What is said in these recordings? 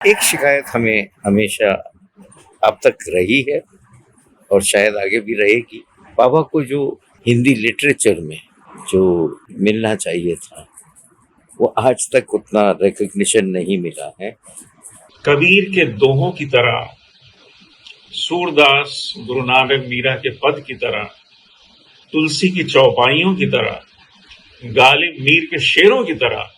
एक शिकायत हमें हमेशा अब तक रही है और शायद आगे भी रहेगी। बाबा को जो हिंदी लिटरेचर में जो मिलना चाहिए था वो आज तक उतना रिकग्निशन नहीं मिला है। कबीर के दोहों की तरह, सूरदास गुरु नानक मीरा के पद की तरह, तुलसी की चौपाइयों की तरह, गालिब मीर के शेरों की तरह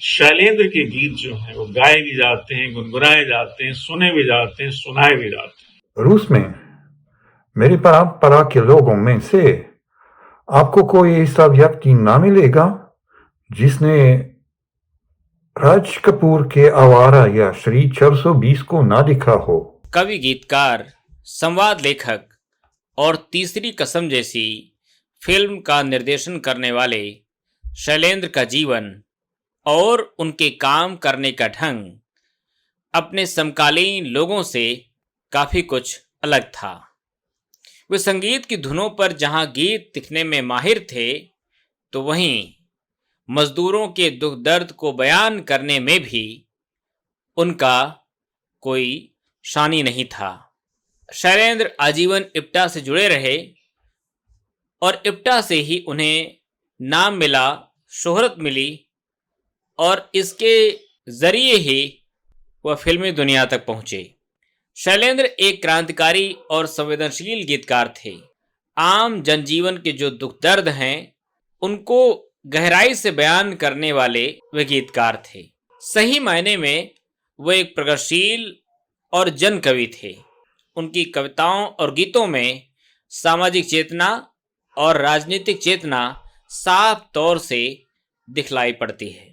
शैलेंद्र के गीत जो हैं वो गाए भी जाते हैं, गुनगुनाए जाते हैं, सुने भी जाते हैं, सुनाए भी जाते हैं। रूस में मेरी परंपरा के लोगों में से आपको कोई ऐसा व्यक्ति ना मिलेगा जिसने राज कपूर के आवारा या श्री 420 को ना दिखा हो। कवि, गीतकार, संवाद लेखक और तीसरी कसम जैसी फिल्म का निर्देशन करने वाले शैलेंद्र का जीवन और उनके काम करने का ढंग अपने समकालीन लोगों से काफ़ी कुछ अलग था। वे संगीत की धुनों पर जहां गीत लिखने में माहिर थे, तो वहीं मजदूरों के दुख दर्द को बयान करने में भी उनका कोई शानी नहीं था। शैलेंद्र आजीवन इप्टा से जुड़े रहे और इप्टा से ही उन्हें नाम मिला, शोहरत मिली और इसके जरिए ही वह फिल्मी दुनिया तक पहुंचे। शैलेंद्र एक क्रांतिकारी और संवेदनशील गीतकार थे। आम जनजीवन के जो दुख दर्द हैं उनको गहराई से बयान करने वाले वे गीतकार थे। सही मायने में वह एक प्रगतिशील और जन कवि थे। उनकी कविताओं और गीतों में सामाजिक चेतना और राजनीतिक चेतना साफ तौर से दिखलाई पड़ती है।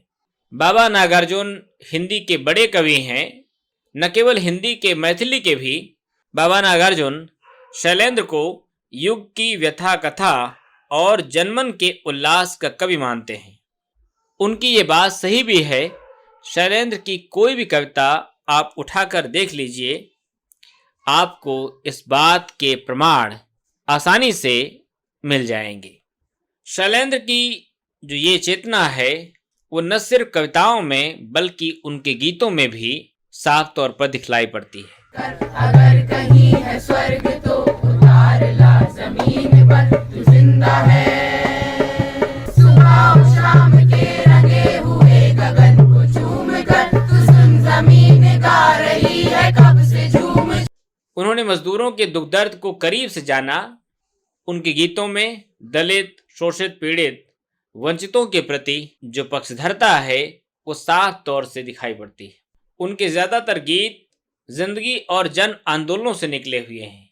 बाबा नागार्जुन हिंदी के बड़े कवि हैं। न केवल हिंदी के, मैथिली के भी। बाबा नागार्जुन शैलेंद्र को युग की व्यथा कथा और जनमन के उल्लास का कवि मानते हैं। उनकी ये बात सही भी है। शैलेंद्र की कोई भी कविता आप उठाकर देख लीजिए, आपको इस बात के प्रमाण आसानी से मिल जाएंगे। शैलेंद्र की जो ये चेतना है वो न सिर्फ कविताओं में बल्कि उनके गीतों में भी साफ तौर पर दिखलाई पड़ती है। अगर कहीं है स्वर्ग तो उतार ला जमीन पर, तू जिंदा है। सुबह शाम के रंगे हुए गगन को चूम कर, तू सुन जमीन गा रही है कब से झूम। उन्होंने मजदूरों के दुख दर्द को करीब से जाना। उनके गीतों में दलित, शोषित, पीड़ित, वंचितों के प्रति जो पक्षधरता है वो साफ तौर से दिखाई पड़ती है। उनके ज्यादातर गीत जिंदगी और जन आंदोलनों से निकले हुए हैं।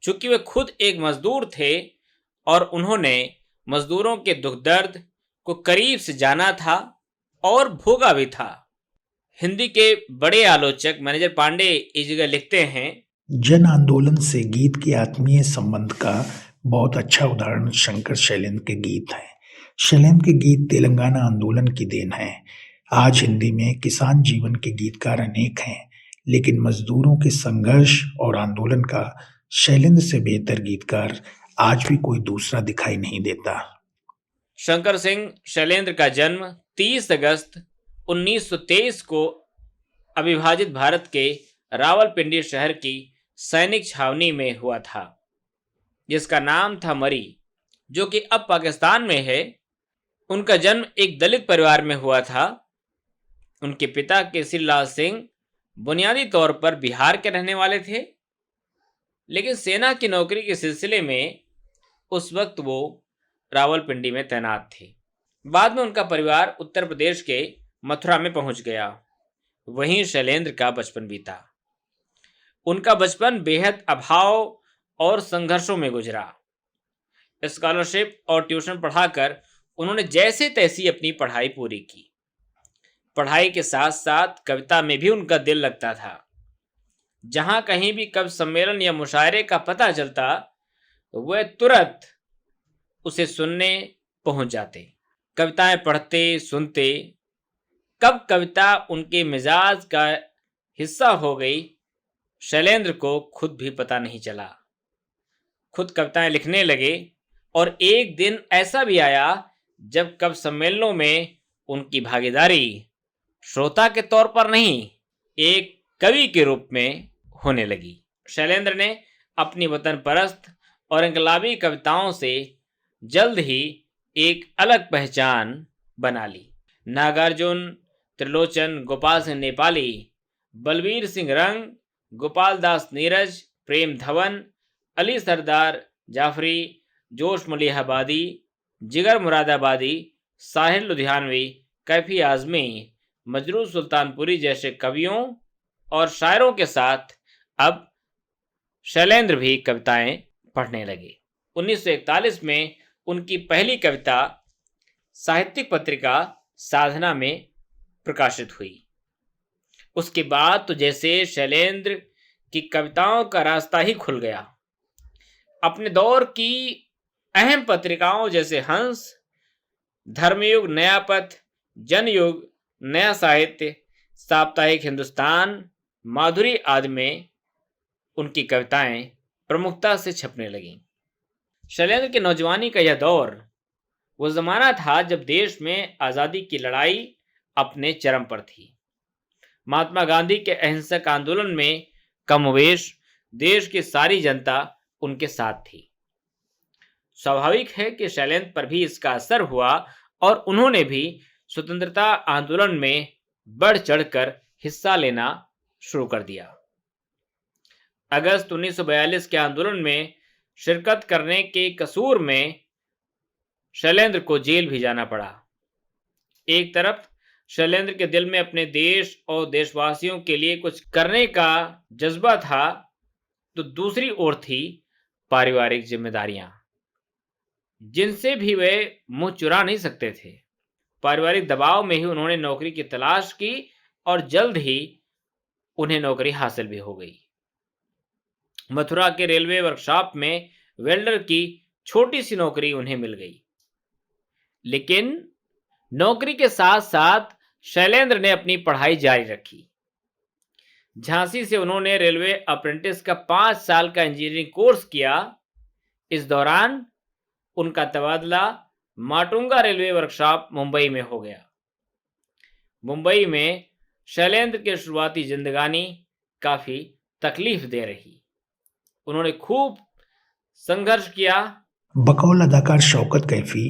चूंकि वे खुद एक मजदूर थे और उन्होंने मजदूरों के दुख दर्द को करीब से जाना था और भोगा भी था। हिंदी के बड़े आलोचक मैनेजर पांडे इस जगह लिखते हैं, जन आंदोलन से गीत के आत्मीय संबंध का बहुत अच्छा उदाहरण शंकर शैलेंद्र के गीत हैं। शैलेंद्र के गीत तेलंगाना आंदोलन की देन है। आज हिंदी में किसान जीवन के गीतकार अनेक हैं, लेकिन मजदूरों के संघर्ष और आंदोलन का शैलेंद्र से बेहतर गीतकार आज भी कोई दूसरा दिखाई नहीं देता। शंकर सिंह शैलेंद्र का जन्म 30 अगस्त 1923 को अविभाजित भारत के रावलपिंडी शहर की सैनिक छावनी में हुआ था, जिसका नाम था मरी, जो कि अब पाकिस्तान में है। उनका जन्म एक दलित परिवार में हुआ था। उनके पिता केसरी लाल सिंह बुनियादी तौर पर बिहार के रहने वाले थे, लेकिन सेना की नौकरी के सिलसिले में उस वक्त वो रावलपिंडी में तैनात थे। बाद में उनका परिवार उत्तर प्रदेश के मथुरा में पहुंच गया। वहीं शैलेंद्र का बचपन बीता। उनका बचपन बेहद अभाव और संघर्षों में गुजरा। स्कॉलरशिप और ट्यूशन पढ़ाकर उन्होंने जैसे तैसी अपनी पढ़ाई पूरी की। पढ़ाई के साथ साथ कविता में भी उनका दिल लगता था। जहां कहीं भी कवि सम्मेलन या मुशायरे का पता चलता, वह तुरंत उसे सुनने पहुंच जाते, कविताएं पढ़ते, सुनते। कब कविता उनके मिजाज का हिस्सा हो गई, शैलेंद्र को खुद भी पता नहीं चला। खुद कविताएं लिखने लगे और एक दिन ऐसा भी आया जब कवि सम्मेलनों में उनकी भागीदारी श्रोता के तौर पर नहीं एक कवि के रूप में होने लगी। शैलेंद्र ने अपनी वतन परस्त और इंकलाबी कविताओं से जल्द ही एक अलग पहचान बना ली। नागार्जुन, त्रिलोचन, गोपाल सिंह नेपाली, बलबीर सिंह रंग, गोपाल दास नीरज, प्रेम धवन, अली सरदार जाफरी, जोश मलिहाबादी, जिगर मुरादाबादी, साहिर लुधियानवी, कैफी आजमी, मजरू सुल्तानपुरी जैसे कवियों और शायरों के साथ अब शैलेंद्र भी कविताएं पढ़ने लगे। 1941 में उनकी पहली कविता साहित्यिक पत्रिका साधना में प्रकाशित हुई। उसके बाद तो जैसे शैलेंद्र की कविताओं का रास्ता ही खुल गया। अपने दौर की अहम पत्रिकाओं जैसे हंस, धर्मयुग, नया पथ, जनयुग, नया साहित्य, साप्ताहिक हिंदुस्तान, माधुरी आदि में उनकी कविताएं प्रमुखता से छपने लगीं। शैलेंद्र की नौजवानी का यह दौर वो जमाना था जब देश में आज़ादी की लड़ाई अपने चरम पर थी। महात्मा गांधी के अहिंसक आंदोलन में कमोवेश देश की सारी जनता उनके साथ थी। स्वाभाविक है कि शैलेंद्र पर भी इसका असर हुआ और उन्होंने भी स्वतंत्रता आंदोलन में बढ़ चढ़कर हिस्सा लेना शुरू कर दिया। अगस्त 1942 के आंदोलन में शिरकत करने के कसूर में शैलेंद्र को जेल भी जाना पड़ा। एक तरफ शैलेंद्र के दिल में अपने देश और देशवासियों के लिए कुछ करने का जज्बा था, तो दूसरी ओर थी पारिवारिक जिम्मेदारियां, जिनसे भी वे मुंह चुरा नहीं सकते थे। पारिवारिक दबाव में ही उन्होंने नौकरी की तलाश की और जल्द ही उन्हें नौकरी हासिल भी हो गई। मथुरा के रेलवे वर्कशॉप में वेल्डर की छोटी सी नौकरी उन्हें मिल गई। लेकिन नौकरी के साथ साथ शैलेंद्र ने अपनी पढ़ाई जारी रखी। झांसी से उन्होंने रेलवे अप्रेंटिस का 5 साल का इंजीनियरिंग कोर्स किया। इस दौरान उनका तबादला माटुंगा रेलवे वर्कशॉप मुंबई में हो गया। मुंबई में शैलेंद्र के शुरुआती जिंदगानी काफी तकलीफ दे रही। उन्होंने खूब संघर्ष किया। बकौल अदाकार शौकत कैफी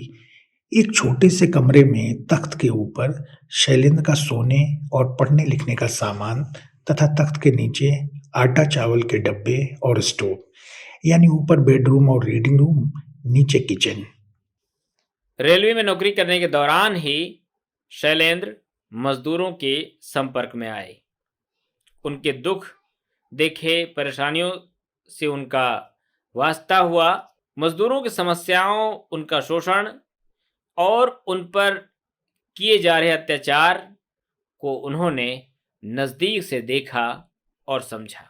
एक छोटे से कमरे में तख्त के ऊपर शैलेंद्र का सोने और पढ़ने लिखने का सामान तथा तख्त के नीचे आटा चावल के डब्बे और स्टोव, यानी ऊपर बेडरूम और रीडिंग रूम, नीचे किचन। रेलवे में नौकरी करने के दौरान ही शैलेंद्र मजदूरों के संपर्क में आए। उनके दुख देखे, परेशानियों से उनका वास्ता हुआ। मजदूरों की समस्याओं, उनका शोषण और उन पर किए जा रहे अत्याचार को उन्होंने नज़दीक से देखा और समझा।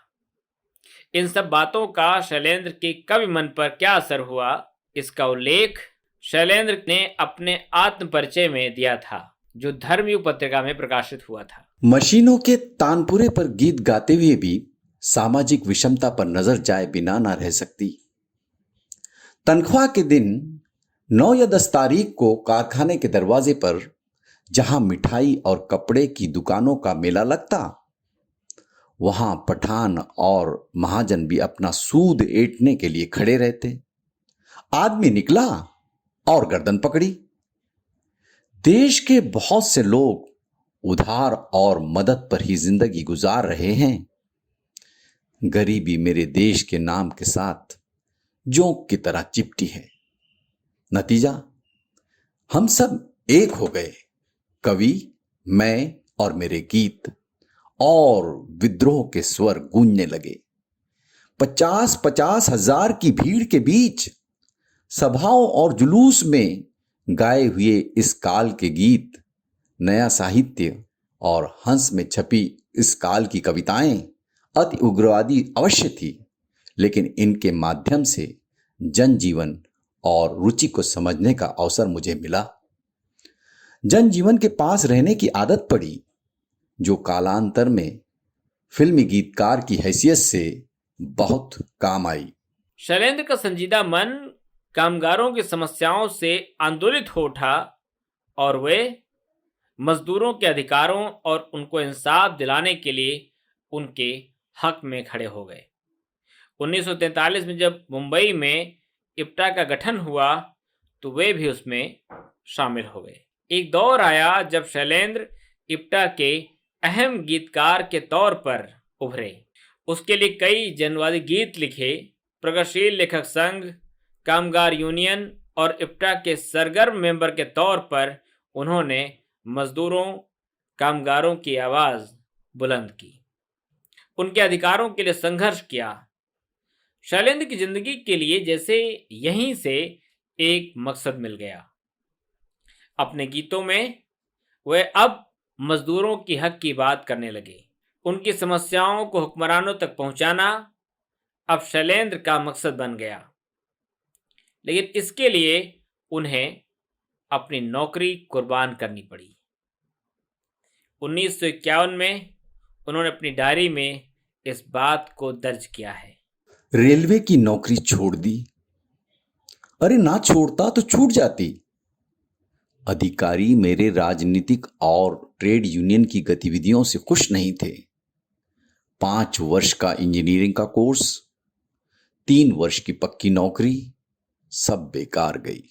इन सब बातों का शैलेंद्र के कवि मन पर क्या असर हुआ, इसका उल्लेख शैलेंद्र ने अपने आत्म परिचय में दिया था, जो धर्मयुग पत्रिका में प्रकाशित हुआ था। मशीनों के तानपुरे पर गीत गाते हुए भी सामाजिक विषमता पर नजर जाए बिना ना रह सकती। तनख्वाह के दिन 9 या 10 तारीख को कारखाने के दरवाजे पर जहां मिठाई और कपड़े की दुकानों का मेला लगता, वहां पठान और महाजन भी अपना सूद ऐंठने के लिए खड़े रहते। आदमी निकला और गर्दन पकड़ी। देश के बहुत से लोग उधार और मदद पर ही जिंदगी गुजार रहे हैं। गरीबी मेरे देश के नाम के साथ जोंक की तरह चिपटी है। नतीजा, हम सब एक हो गए। कवि, मैं और मेरे गीत, और विद्रोह के स्वर गूंजने लगे। 50-50 हजार की भीड़ के बीच सभाओं और जुलूस में गाए हुए इस काल के गीत, नया साहित्य और हंस में छपी इस काल की कविताएं अति उग्रवादी अवश्य थी, लेकिन इनके माध्यम से जनजीवन और रुचि को समझने का अवसर मुझे मिला। जनजीवन के पास रहने की आदत पड़ी, जो कालांतर में फिल्मी गीतकार की हैसियत से बहुत काम आई। शैलेंद्र का संजीदा मन कामगारों की समस्याओं से आंदोलित हो उठा और वे मजदूरों के अधिकारों और उनको इंसाफ दिलाने के लिए उनके हक में खड़े हो गए। 1943 में जब मुंबई में इप्टा का गठन हुआ तो वे भी उसमें शामिल हो गए। एक दौर आया जब शैलेंद्र इप्टा के अहम गीतकार के तौर पर उभरे। उसके लिए कई जनवादी गीत लिखे। प्रगतिशील लेखक संघ, कामगार यूनियन और इप्टा के सरगर्म मेंबर के तौर पर उन्होंने मजदूरों, कामगारों की आवाज बुलंद की, उनके अधिकारों के लिए संघर्ष किया। शैलेंद्र की जिंदगी के लिए जैसे यहीं से एक मकसद मिल गया। अपने गीतों में वे अब मजदूरों की हक की बात करने लगे। उनकी समस्याओं को हुक्मरानों तक पहुंचाना अब शैलेंद्र का मकसद बन गया। लेकिन इसके लिए उन्हें अपनी नौकरी कुर्बान करनी पड़ी। 1951 में उन्होंने अपनी डायरी में इस बात को दर्ज किया है। रेलवे की नौकरी छोड़ दी। अरे ना छोड़ता तो छूट जाती। अधिकारी मेरे राजनीतिक और ट्रेड यूनियन की गतिविधियों से खुश नहीं थे। 5 वर्ष का इंजीनियरिंग का कोर्स, 3 वर्ष की पक्की नौकरी, सब बेकार गई।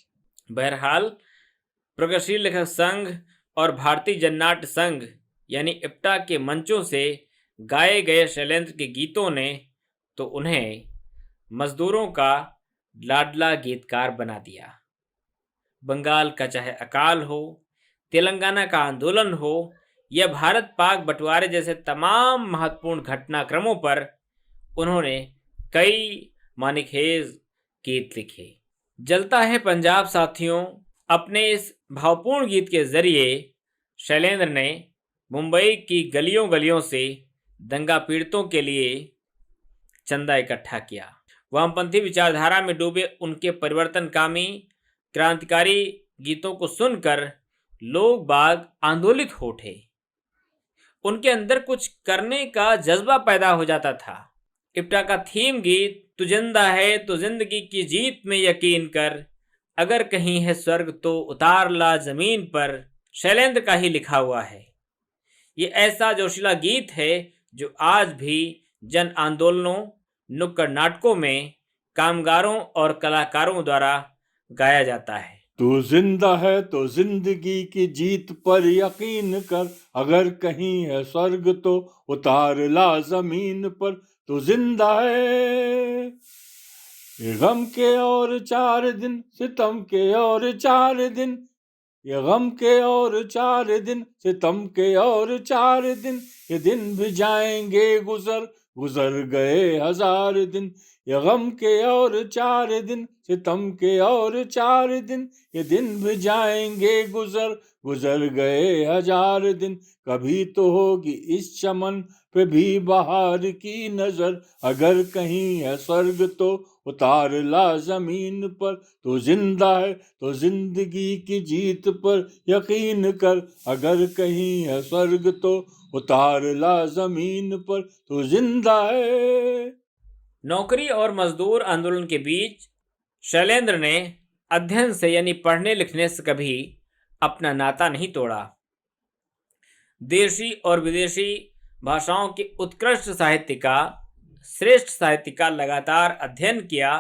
बहरहाल प्रगतिशील लेखक संघ और भारतीय जननाट्य संघ यानी इप्टा के मंचों से गाए गए शैलेंद्र के गीतों ने तो उन्हें मजदूरों का लाडला गीतकार बना दिया। बंगाल का चाहे अकाल हो, तेलंगाना का आंदोलन हो या भारत पाक बंटवारे जैसे तमाम महत्वपूर्ण घटनाक्रमों पर उन्होंने कई मानिखेज गीत लिखे। जलता है पंजाब साथियों, अपने इस भावपूर्ण गीत के जरिए शैलेंद्र ने मुंबई की गलियों गलियों से दंगा पीड़ितों के लिए चंदा इकट्ठा किया। वामपंथी विचारधारा में डूबे उनके परिवर्तनकामी क्रांतिकारी गीतों को सुनकर लोग बाग आंदोलित हो उठे। उनके अंदर कुछ करने का जज्बा पैदा हो जाता था। इप्टा का थीम गीत तू जिंदा है तो जिंदगी की जीत में यकीन कर, अगर कहीं है स्वर्ग तो उतार ला जमीन पर, शैलेंद्र का ही लिखा हुआ है। ये ऐसा जोशीला गीत है जो आज भी जन आंदोलनों, नुक्कड़ नाटकों में कामगारों और कलाकारों द्वारा गाया जाता है। तू जिंदा है तो जिंदगी की जीत पर यकीन कर, अगर कहीं है स्वर्ग तो उतार ला जमीन पर, तू जिंदा है। ये गम के और 4 दिन, सितम के और 4 दिन, ये गम के और 4 दिन, सितम के और 4 दिन, ये दिन भी जाएंगे गुजर, गुजर गए 1000 दिन। ये गम के और 4 दिन, सितम के और 4 दिन, ये दिन भी जाएंगे गुजर, गुजर गए 1000 दिन। कभी तो होगी इस चमन पे भी बहार की नजर, अगर कहीं है स्वर्ग तो उतार ला जमीन पर, तो जिंदा है तो जिंदगी की जीत पर यकीन कर, अगर कहीं है स्वर्ग तो उतार ला जमीन पर, तो जिंदा है। नौकरी और मजदूर आंदोलन के बीच शैलेंद्र ने अध्ययन से यानी पढ़ने लिखने से कभी अपना नाता नहीं तोड़ा। देशी और विदेशी भाषाओं के उत्कृष्ट साहित्य का, श्रेष्ठ साहित्य का लगातार अध्ययन किया।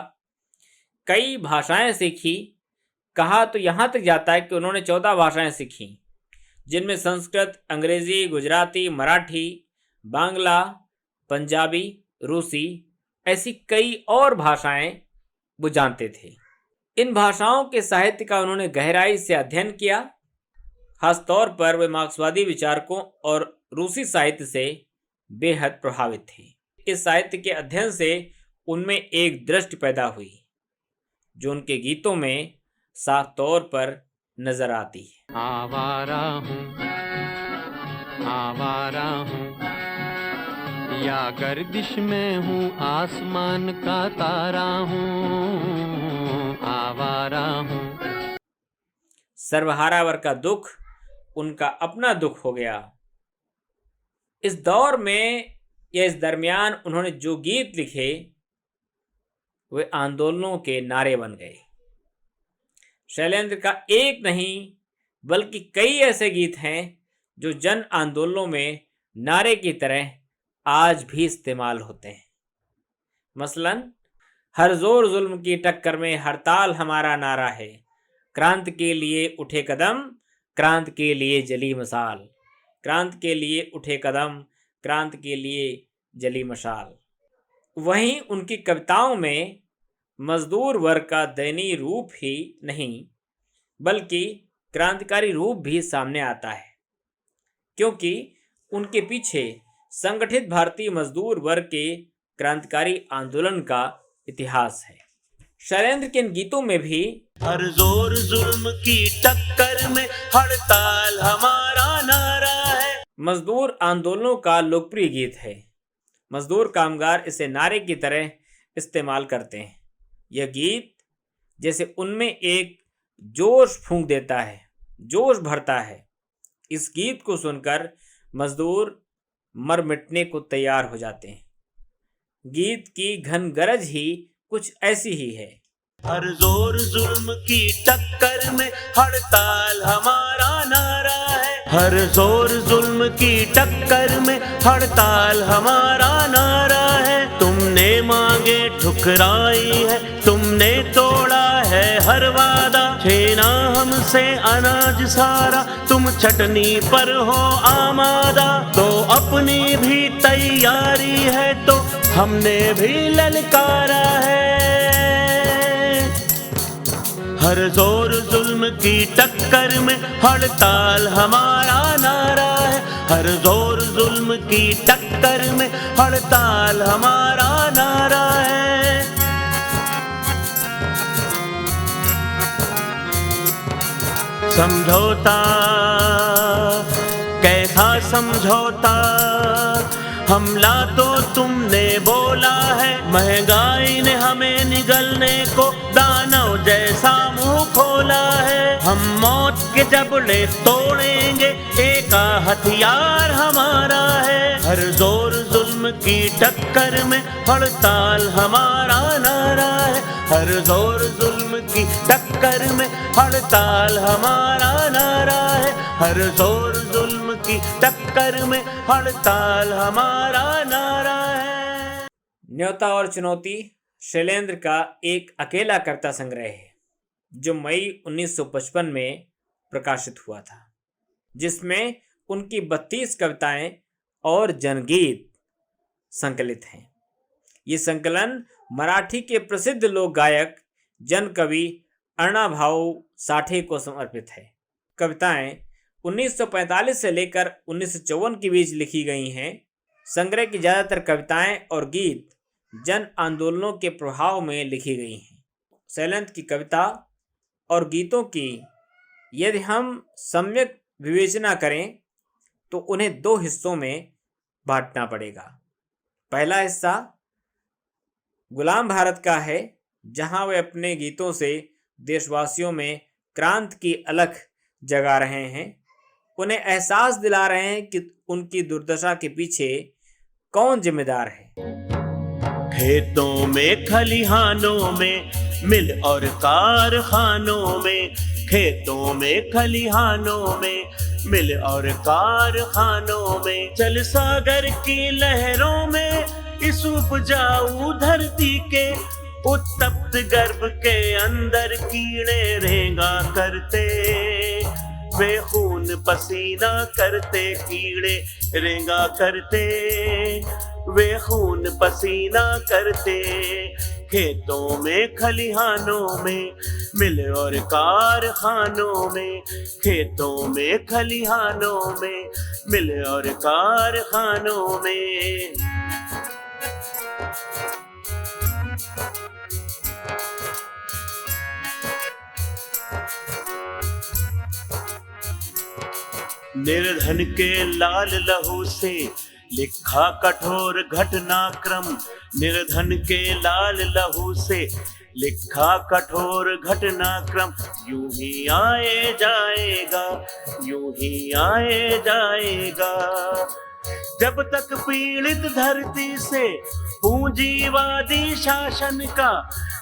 कई भाषाएं सीखी। कहा तो यहाँ तक जाता है कि उन्होंने 14 भाषाएं सीखी, जिनमें संस्कृत, अंग्रेजी, गुजराती, मराठी, बांग्ला, पंजाबी, रूसी, ऐसी कई और भाषाएं वो जानते थे। इन भाषाओं के साहित्य का उन्होंने गहराई से अध्ययन किया। खास तौर पर वे मार्क्सवादी विचारकों और रूसी साहित्य से बेहद प्रभावित थे। इस साहित्य के अध्ययन से उनमें एक दृष्टि पैदा हुई जो उनके गीतों में साफ तौर पर नजर आती है। आवारा हूँ या गर्दिश में हूँ, आसमान का तारा हूँ, आवारा हूँ। सर्वहारावर का दुख उनका अपना दुख हो गया। इस दौर में या इस दरमियान उन्होंने जो गीत लिखे वे आंदोलनों के नारे बन गए। शैलेंद्र का एक नहीं बल्कि कई ऐसे गीत हैं जो जन आंदोलनों में नारे की तरह आज भी इस्तेमाल होते हैं। मसलन, हर जोर जुल्म की टक्कर में हड़ताल हमारा नारा है, क्रांति के लिए उठे कदम, क्रांति के लिए जली मशाल, क्रांति के लिए उठे कदम, क्रांति के लिए जली मशाल। वहीं उनकी कविताओं में मजदूर वर्ग का दयनीय रूप ही नहीं बल्कि क्रांतिकारी रूप भी सामने आता है, क्योंकि उनके पीछे संगठित भारतीय मजदूर वर्ग के क्रांतिकारी आंदोलन का इतिहास है। शैलेंद्र के इन गीतों में भी हर जोर जुल्म की टक्कर में हड़ताल हमारा नारा है मजदूर आंदोलनों का लोकप्रिय गीत है। मजदूर कामगार इसे नारे की तरह इस्तेमाल करते हैं। यह गीत जैसे उनमें एक जोश फूंक देता है, जोश भरता है। इस गीत को सुनकर मजदूर मर मिटने को तैयार हो जाते हैं। गीत की घन गरज ही कुछ ऐसी ही है। हर जोर जुल्म की टक्कर में हड़ताल हमारा नारा है हर जोर जुल्म की टक्कर में हड़ताल हमारा नारा है तुमने मांगे ठुकराई है तुमने तोड़ा है हर वादा छीना हमसे अनाज सारा तुम चटनी पर हो आमादा तो अपनी भी तैयारी है तो हमने भी ललकारा है हर जोर जुल्म की टक्कर में हड़ताल हमारा नारा है हर जोर जुल्म की टक्कर में हड़ताल हमारा नारा है। समझौता कैसा समझौता हमला तो तुमने बोला है महंगाई ने हमें निगलने को दानव जैसा मुंह खोला है हम मौत के जबड़े तोड़ेंगे एक हथियार हमारा है हर जोर जुल्म की टक्कर में हड़ताल हमारा नारा है हर जोर जुल्म की टक्कर में हड़ताल हमारा नारा है हर जोर जुल्म की टक्कर में हड़ताल हमारा नारा है। न्योता और चुनौती शैलेंद्र का एक अकेला कविता संग्रह है जो मई 1955 में प्रकाशित हुआ था, जिसमें उनकी 32 कविताएं और जनगीत संकलित हैं। ये संकलन मराठी के प्रसिद्ध लोक गायक जन कवि अण्णा भाऊ साठे को समर्पित है। कविताएं 1945 से लेकर 1954 के बीच लिखी गई हैं। संग्रह की ज़्यादातर कविताएं और गीत जन आंदोलनों के प्रभाव में लिखी गई हैं। शैलेंद्र की कविता और गीतों की यदि हम सम्यक विवेचना करें तो उन्हें दो हिस्सों में बांटना पड़ेगा। पहला हिस्सा गुलाम भारत का है, जहां वे अपने गीतों से देशवासियों में क्रांति की अलख जगा रहे हैं, उन्हें एहसास दिला रहे हैं कि उनकी दुर्दशा के पीछे कौन जिम्मेदार है। खेतों में खलिहानों में मिल और कारखानों में खेतों में खलिहानों में मिल और कारखानों में चल सागर की लहरों में इस उपजाऊ धरती के उत्तप्त गर्भ के अंदर कीड़े रेंगा करते वे खून पसीना करते कीड़े रेंगा करते वे खून पसीना करते खेतों में खलिहानों में मिल और कारखानों में खेतों में खलिहानों में मिल और कारखानों में। निर्धन के लाल लहू से लिखा कठोर घटनाक्रम निर्धन के लाल लहू से लिखा कठोर घटनाक्रम यूं ही आए जाएगा यूं ही आए जाएगा जब तक पीड़ित धरती से पूंजीवादी शासन का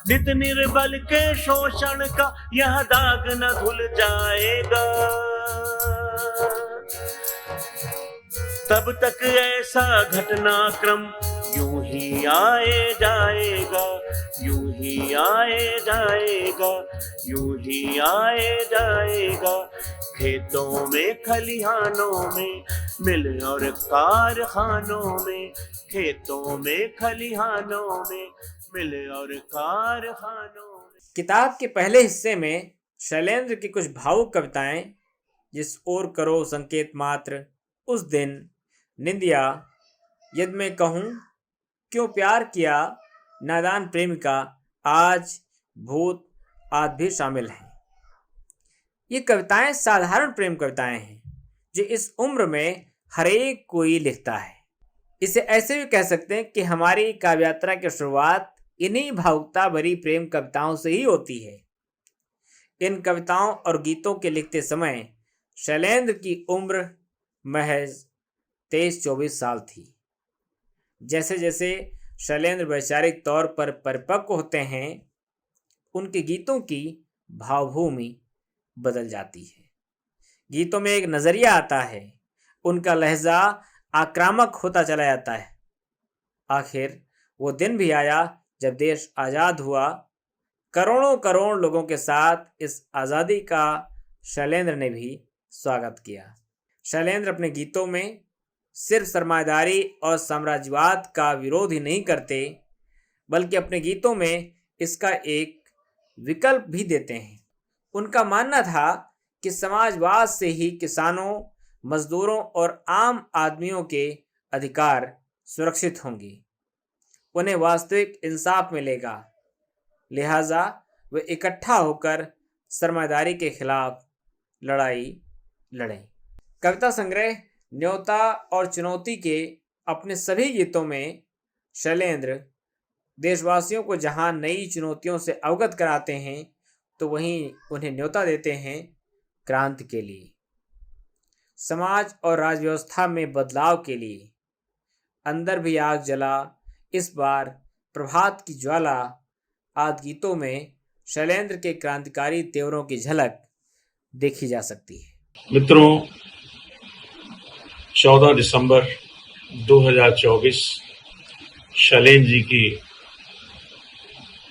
नित निर्बल के शोषण का यह दाग न धुल जाएगा तब तक ऐसा घटनाक्रम यूं ही आए जाएगा, यूं ही आए जाएगा, यूं ही आए जाएगा। खेतों में खलिहानों में मिल और कारखानों में, खेतों में खलिहानों में मिल और कारखानों में। किताब के पहले हिस्से में शैलेंद्र की कुछ भावुक कविताएं, जिस ओर करो संकेत मात्र, उस दिन, निंदिया, यदि मैं कहूँ, क्यों प्यार किया, नादान प्रेमिका, आज, भूत आदि भी शामिल हैं। ये कविताएं साधारण प्रेम कविताएं हैं जो इस उम्र में हर एक कोई लिखता है। इसे ऐसे भी कह सकते हैं कि हमारी काव्य यात्रा की शुरुआत इन्हीं भावुकता भरी प्रेम कविताओं से ही होती है। इन कविताओं और गीतों के लिखते समय शैलेंद्र की उम्र महज 23-24 साल थी। जैसे जैसे शैलेंद्र वैचारिक तौर पर परिपक्व होते हैं, उनके गीतों की भावभूमि बदल जाती है। गीतों में एक नजरिया आता है, उनका लहजा आक्रामक होता चला जाता है। आखिर वो दिन भी आया जब देश आज़ाद हुआ। करोड़ों करोड़ लोगों के साथ इस आज़ादी का शैलेंद्र ने भी स्वागत किया। शैलेंद्र अपने गीतों में सिर्फ सरमायादारी और साम्राज्यवाद का विरोध ही नहीं करते, बल्कि अपने गीतों में इसका एक विकल्प भी देते हैं। उनका मानना था कि समाजवाद से ही किसानों, मजदूरों और आम आदमियों के अधिकार सुरक्षित होंगे, उन्हें वास्तविक इंसाफ मिलेगा। लिहाजा वे इकट्ठा होकर सरमायादारी के खिलाफ लड़ाई लड़ें। कविता संग्रह न्योता और चुनौती के अपने सभी गीतों में शैलेंद्र देशवासियों को जहां नई चुनौतियों से अवगत कराते हैं, तो वहीं उन्हें न्योता देते हैं क्रांति के लिए, समाज और राजव्यवस्था में बदलाव के लिए। अंदर भी आग जला, इस बार प्रभात की ज्वाला आदि गीतों में शैलेंद्र के क्रांतिकारी तेवरों की झलक देखी जा सकती है। मित्रों, 14 दिसंबर 2024 शैलेंद्र जी की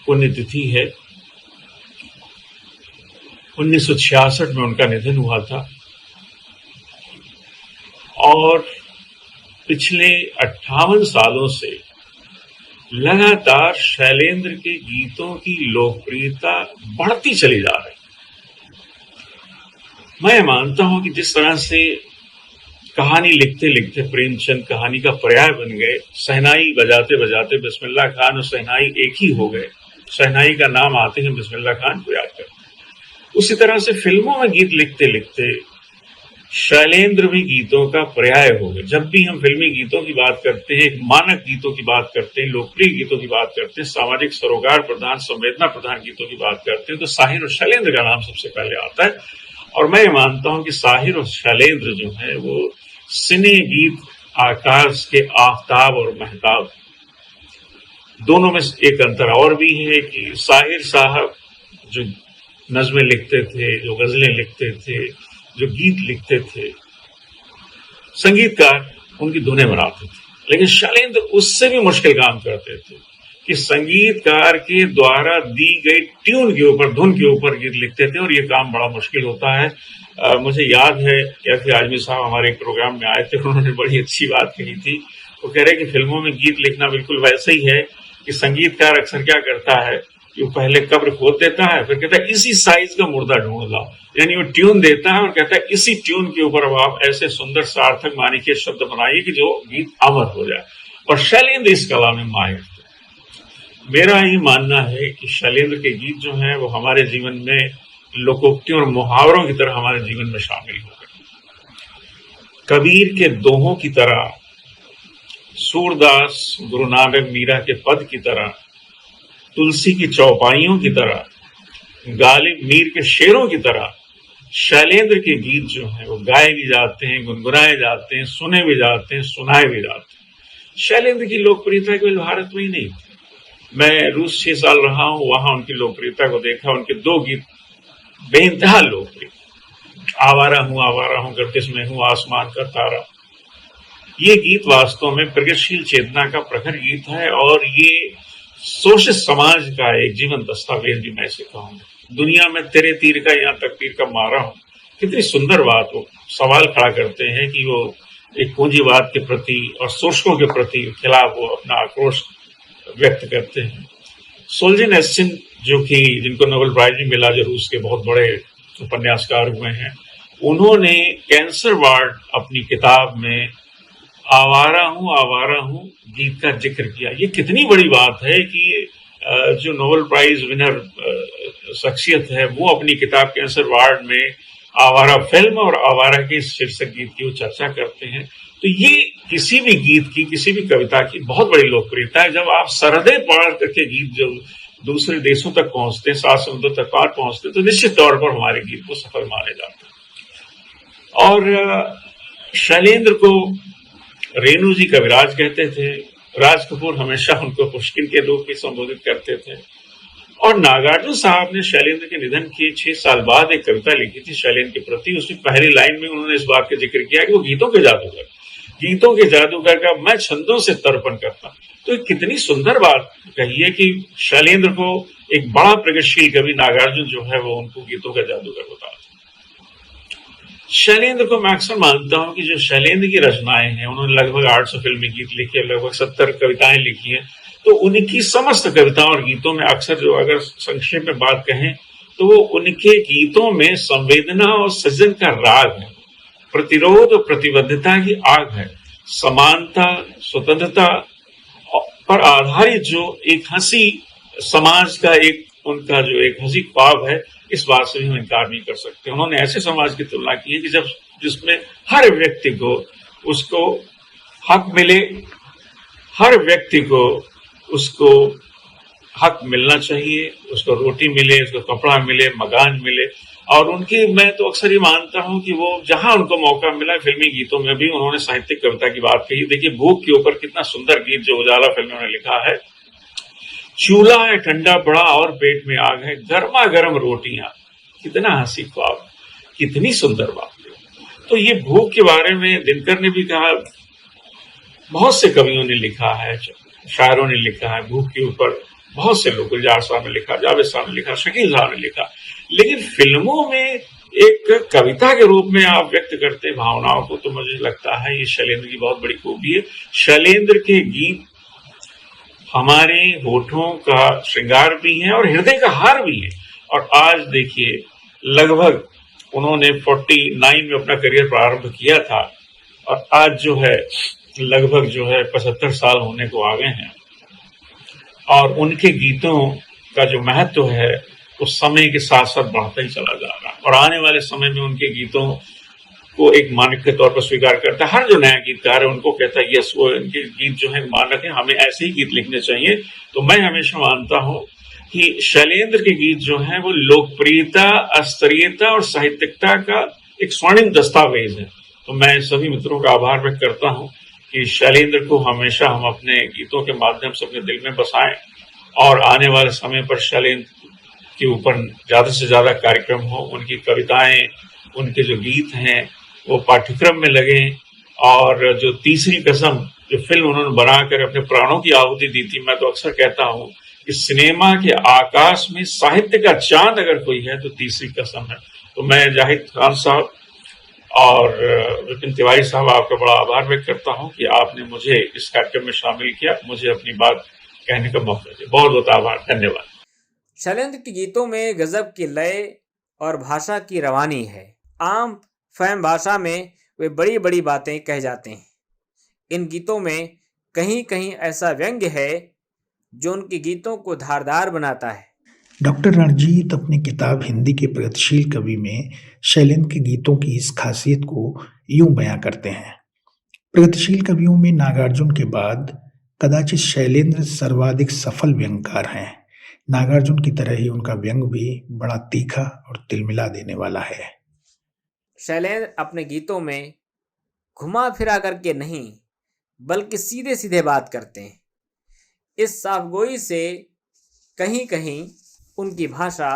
पुण्यतिथि है। 1966 में उनका निधन हुआ था और पिछले 58 सालों से लगातार शैलेंद्र के गीतों की लोकप्रियता बढ़ती चली जा रही। मैं मानता हूं कि जिस तरह से कहानी लिखते लिखते प्रेमचंद कहानी का पर्याय बन गए, शहनाई बजाते बजाते बिस्मिल्लाह खान और शहनाई एक ही हो गए, शहनाई का नाम आते हैं बिस्मिल्लाह खान को याद करते। उसी तरह से फिल्मों में गीत लिखते लिखते शैलेंद्र भी गीतों का पर्याय हो गए। जब भी हम फिल्मी गीतों की बात करते हैं, मानक गीतों की बात करते हैं, लोकप्रिय गीतों की बात करते हैं, सामाजिक सरोकार प्रधान, संवेदना प्रधान गीतों की बात करते हैं, तो साहिर और शैलेंद्र का नाम सबसे पहले आता है। और मैं मानता हूं कि साहिर और शैलेंद्र जो है वो सिने गीत आकाश के आफताब और महताब। दोनों में एक अंतर और भी है कि साहिर साहब जो नज़में लिखते थे, जो गजलें लिखते थे, जो गीत लिखते थे, संगीतकार उनकी धुनें बनाते थे, लेकिन शैलेंद्र उससे भी मुश्किल काम करते थे कि संगीतकार के द्वारा दी गई ट्यून के ऊपर, धुन के ऊपर गीत लिखते थे, और ये काम बड़ा मुश्किल होता है। मुझे याद है कि आजमी साहब हमारे एक प्रोग्राम में आए थे, उन्होंने बड़ी अच्छी बात कही थी। वो कह रहे कि फिल्मों में गीत लिखना बिल्कुल वैसे ही है कि संगीतकार अक्सर क्या करता है कि वो पहले कब्र खोद देता है, फिर कहता है इसी साइज का मुर्दा ढूंढ लाओ, यानी वो ट्यून देता है और कहता है इसी ट्यून के ऊपर अब आप ऐसे सुंदर सार्थक मानी के शब्द बनाइए कि जो गीत अमर हो जाए। और शैलेंद्र इस कला में माहिर थे। मेरा ही मानना है कि शैलेंद्र के गीत जो हैं वो हमारे जीवन में लोकोक्तियों और मुहावरों की तरह हमारे जीवन में शामिल हो गए। कबीर के दोहों की तरह, सूरदास गुरु नानक मीरा के पद की तरह, तुलसी की चौपाइयों की तरह, गालिब मीर के शेरों की तरह शैलेंद्र के गीत जो हैं वो गाए भी जाते हैं, गुनगुनाए जाते हैं, सुने भी जाते हैं, सुनाए भी जाते हैं। शैलेंद्र की लोकप्रियता केवल भारत में ही नहीं थी। मैं रूस 6 साल रहा हूं, वहां उनकी लोकप्रियता को देखा। उनके 2 गीत बेइंतहा लोकप्रिय, आवारा हूं गर्दिश में हूं आसमान का तारा। ये गीत वास्तव में प्रगतिशील चेतना का प्रखर गीत है और ये शोषित समाज का एक जीवन दस्तावेज भी मैं इसे कहूंगा। दुनिया में तेरे तीर का यहाँ तक तीर का मारा हूं, कितनी सुंदर बात। वो सवाल खड़ा करते हैं कि वो एक पूंजीवाद के प्रति और शोषकों के प्रति खिलाफ वो अपना आक्रोश व्यक्त करते हैं। सोल्जेनित्सिन जिनको नोबेल प्राइज भी मिला, जो रूस के बहुत बड़े उपन्यासकार हुए हैं, उन्होंने कैंसर वार्ड अपनी किताब में आवारा हूं गीत का जिक्र किया। ये कितनी बड़ी बात है कि जो नोबेल प्राइज विनर शख्सियत है वो अपनी किताब कैंसर वार्ड में आवारा फिल्म और आवारा के शीर्षक गीत की वो चर्चा करते हैं। तो ये किसी भी गीत की, किसी भी कविता की बहुत बड़ी लोकप्रियता है। जब आप सरहदें पार करके गीत जो दूसरे देशों तक पहुंचते हैं, 7 समुद्रों तक पार पहुंचते हैं, तो निश्चित तौर पर हमारे गीत को सफल माने जाते हैं। और शैलेंद्र को रेणु जी कविराज कहते थे। राज कपूर हमेशा उनको पुष्किन के रूप में संबोधित करते थे। और नागार्जुन साहब ने शैलेंद्र के निधन के 6 साल बाद एक कविता लिखी थी शैलेंद्र के प्रति। उसमें पहली लाइन में उन्होंने इस बात का जिक्र किया कि वो गीतों के जादूगर का मैं छंदों से तर्पण करता। तो कितनी सुंदर बात कही है कि शैलेंद्र को एक बड़ा प्रगतिशील कवि नागार्जुन जो है वो उनको गीतों का जादूगर बताता। शैलेंद्र को मैं अक्सर मानता हूं कि जो शैलेंद्र की रचनाएं हैं, उन्होंने लगभग 800 फिल्मी गीत लिखे, लगभग 70 कविताएं लिखी हैं। तो उनकी समस्त कविताओं और गीतों में अक्सर जो अगर संक्षेप में बात कहें तो वो उनके गीतों में संवेदना और सृजन का राग है, प्रतिरोध और प्रतिबद्धता की आग है, समानता, स्वतंत्रता पर आधारित जो एक हंसी समाज का एक उनका जो एक हंसी ख्वाब है, इस बात से भी हम इनकार नहीं कर सकते। उन्होंने ऐसे समाज की तुलना की है कि जिसमें हर व्यक्ति को उसको हक मिले, हर व्यक्ति को उसको हक मिलना चाहिए, उसको रोटी मिले, उसको कपड़ा मिले, मकान मिले। और उनकी मैं तो अक्सर ये मानता हूं कि वो जहां उनको मौका मिला, फिल्मी गीतों में भी उन्होंने साहित्यिक कविता की बात कही। देखिए भूख के ऊपर कितना सुंदर गीत जो उजाला फिल्म ने लिखा है। चूल्हा है ठंडा पड़ा और पेट में आग है, गर्मा गर्म रोटियां, कितना हंसी ख्वाब, कितनी सुंदर बात है। तो ये भूख के बारे में दिनकर ने भी कहा, बहुत से कवियों ने लिखा है, शायरों ने लिखा है भूख के ऊपर, बहुत से लोग, गुलजार साहब ने लिखा, जावेद साहब ने लिखा, शकील साहब ने लिखा। लेकिन फिल्मों में एक कविता के रूप में आप व्यक्त करते हैं भावनाओं को, तो मुझे लगता है ये शैलेंद्र की बहुत बड़ी खूबी है। शैलेंद्र के गीत हमारे होठों का श्रृंगार भी है और हृदय का हार भी है। और आज देखिए लगभग उन्होंने 49 में अपना करियर प्रारंभ किया था और आज जो है लगभग जो है 75 साल होने को आ गए हैं। और उनके गीतों का जो महत्व है वो समय के साथ साथ बढ़ता ही चला जा रहा है और आने वाले समय में उनके गीतों को एक मानक के तौर पर स्वीकार करता है। हर जो नया गीतकार है उनको कहता है यस, वो इनके गीत जो है मानक है, हमें ऐसे ही गीत लिखने चाहिए। तो मैं हमेशा मानता हूं कि शैलेंद्र के गीत जो हैं वो लोकप्रियता, स्तरीयता और साहित्यिकता का एक स्वर्णिम दस्तावेज है। तो मैं सभी मित्रों का आभार व्यक्त करता हूं कि शैलेंद्र को हमेशा हम अपने गीतों के माध्यम से अपने दिल में बसाएं और आने वाले समय पर शैलेंद्र के ऊपर ज्यादा से ज्यादा कार्यक्रम हो, उनकी कविताएं, उनके जो गीत हैं वो पाठ्यक्रम में लगे। और जो तीसरी कसम जो फिल्म उन्होंने बनाकर अपने प्राणों की आहुति दी थी, मैं तो अक्सर कहता हूं कि सिनेमा के आकाश में साहित्य का चांद अगर कोई है तो तीसरी कसम है। तो मैं जाहिद खान साहब और विपिन तिवारी साहब आपका बड़ा आभार व्यक्त करता हूं कि आपने मुझे इस कार्यक्रम में शामिल किया, मुझे अपनी बात कहने का मौका दिया। बहुत बहुत आभार, धन्यवाद। शैलेंद्र के गीतों में गजब की लय और भाषा की रवानी है। आम फहम भाषा में वे बड़ी बड़ी बातें कह जाते हैं। इन गीतों में कहीं कहीं ऐसा व्यंग्य है जो उनके गीतों को धारदार बनाता है। डॉक्टर रणजीत अपनी किताब हिंदी के प्रगतिशील कवि में शैलेंद्र के गीतों की इस खासियत को यूं बयां करते हैं। प्रगतिशील कवियों में नागार्जुन के बाद कदाचित शैलेंद्र सर्वाधिक सफल व्यंगकार हैं। नागार्जुन की तरह ही उनका व्यंग भी बड़ा तीखा और तिलमिला देने वाला है। शैलेंद्र अपने गीतों में घुमा फिरा करके नहीं बल्कि सीधे सीधे बात करते हैं। इस साफगोई से कहीं कहीं उनकी भाषा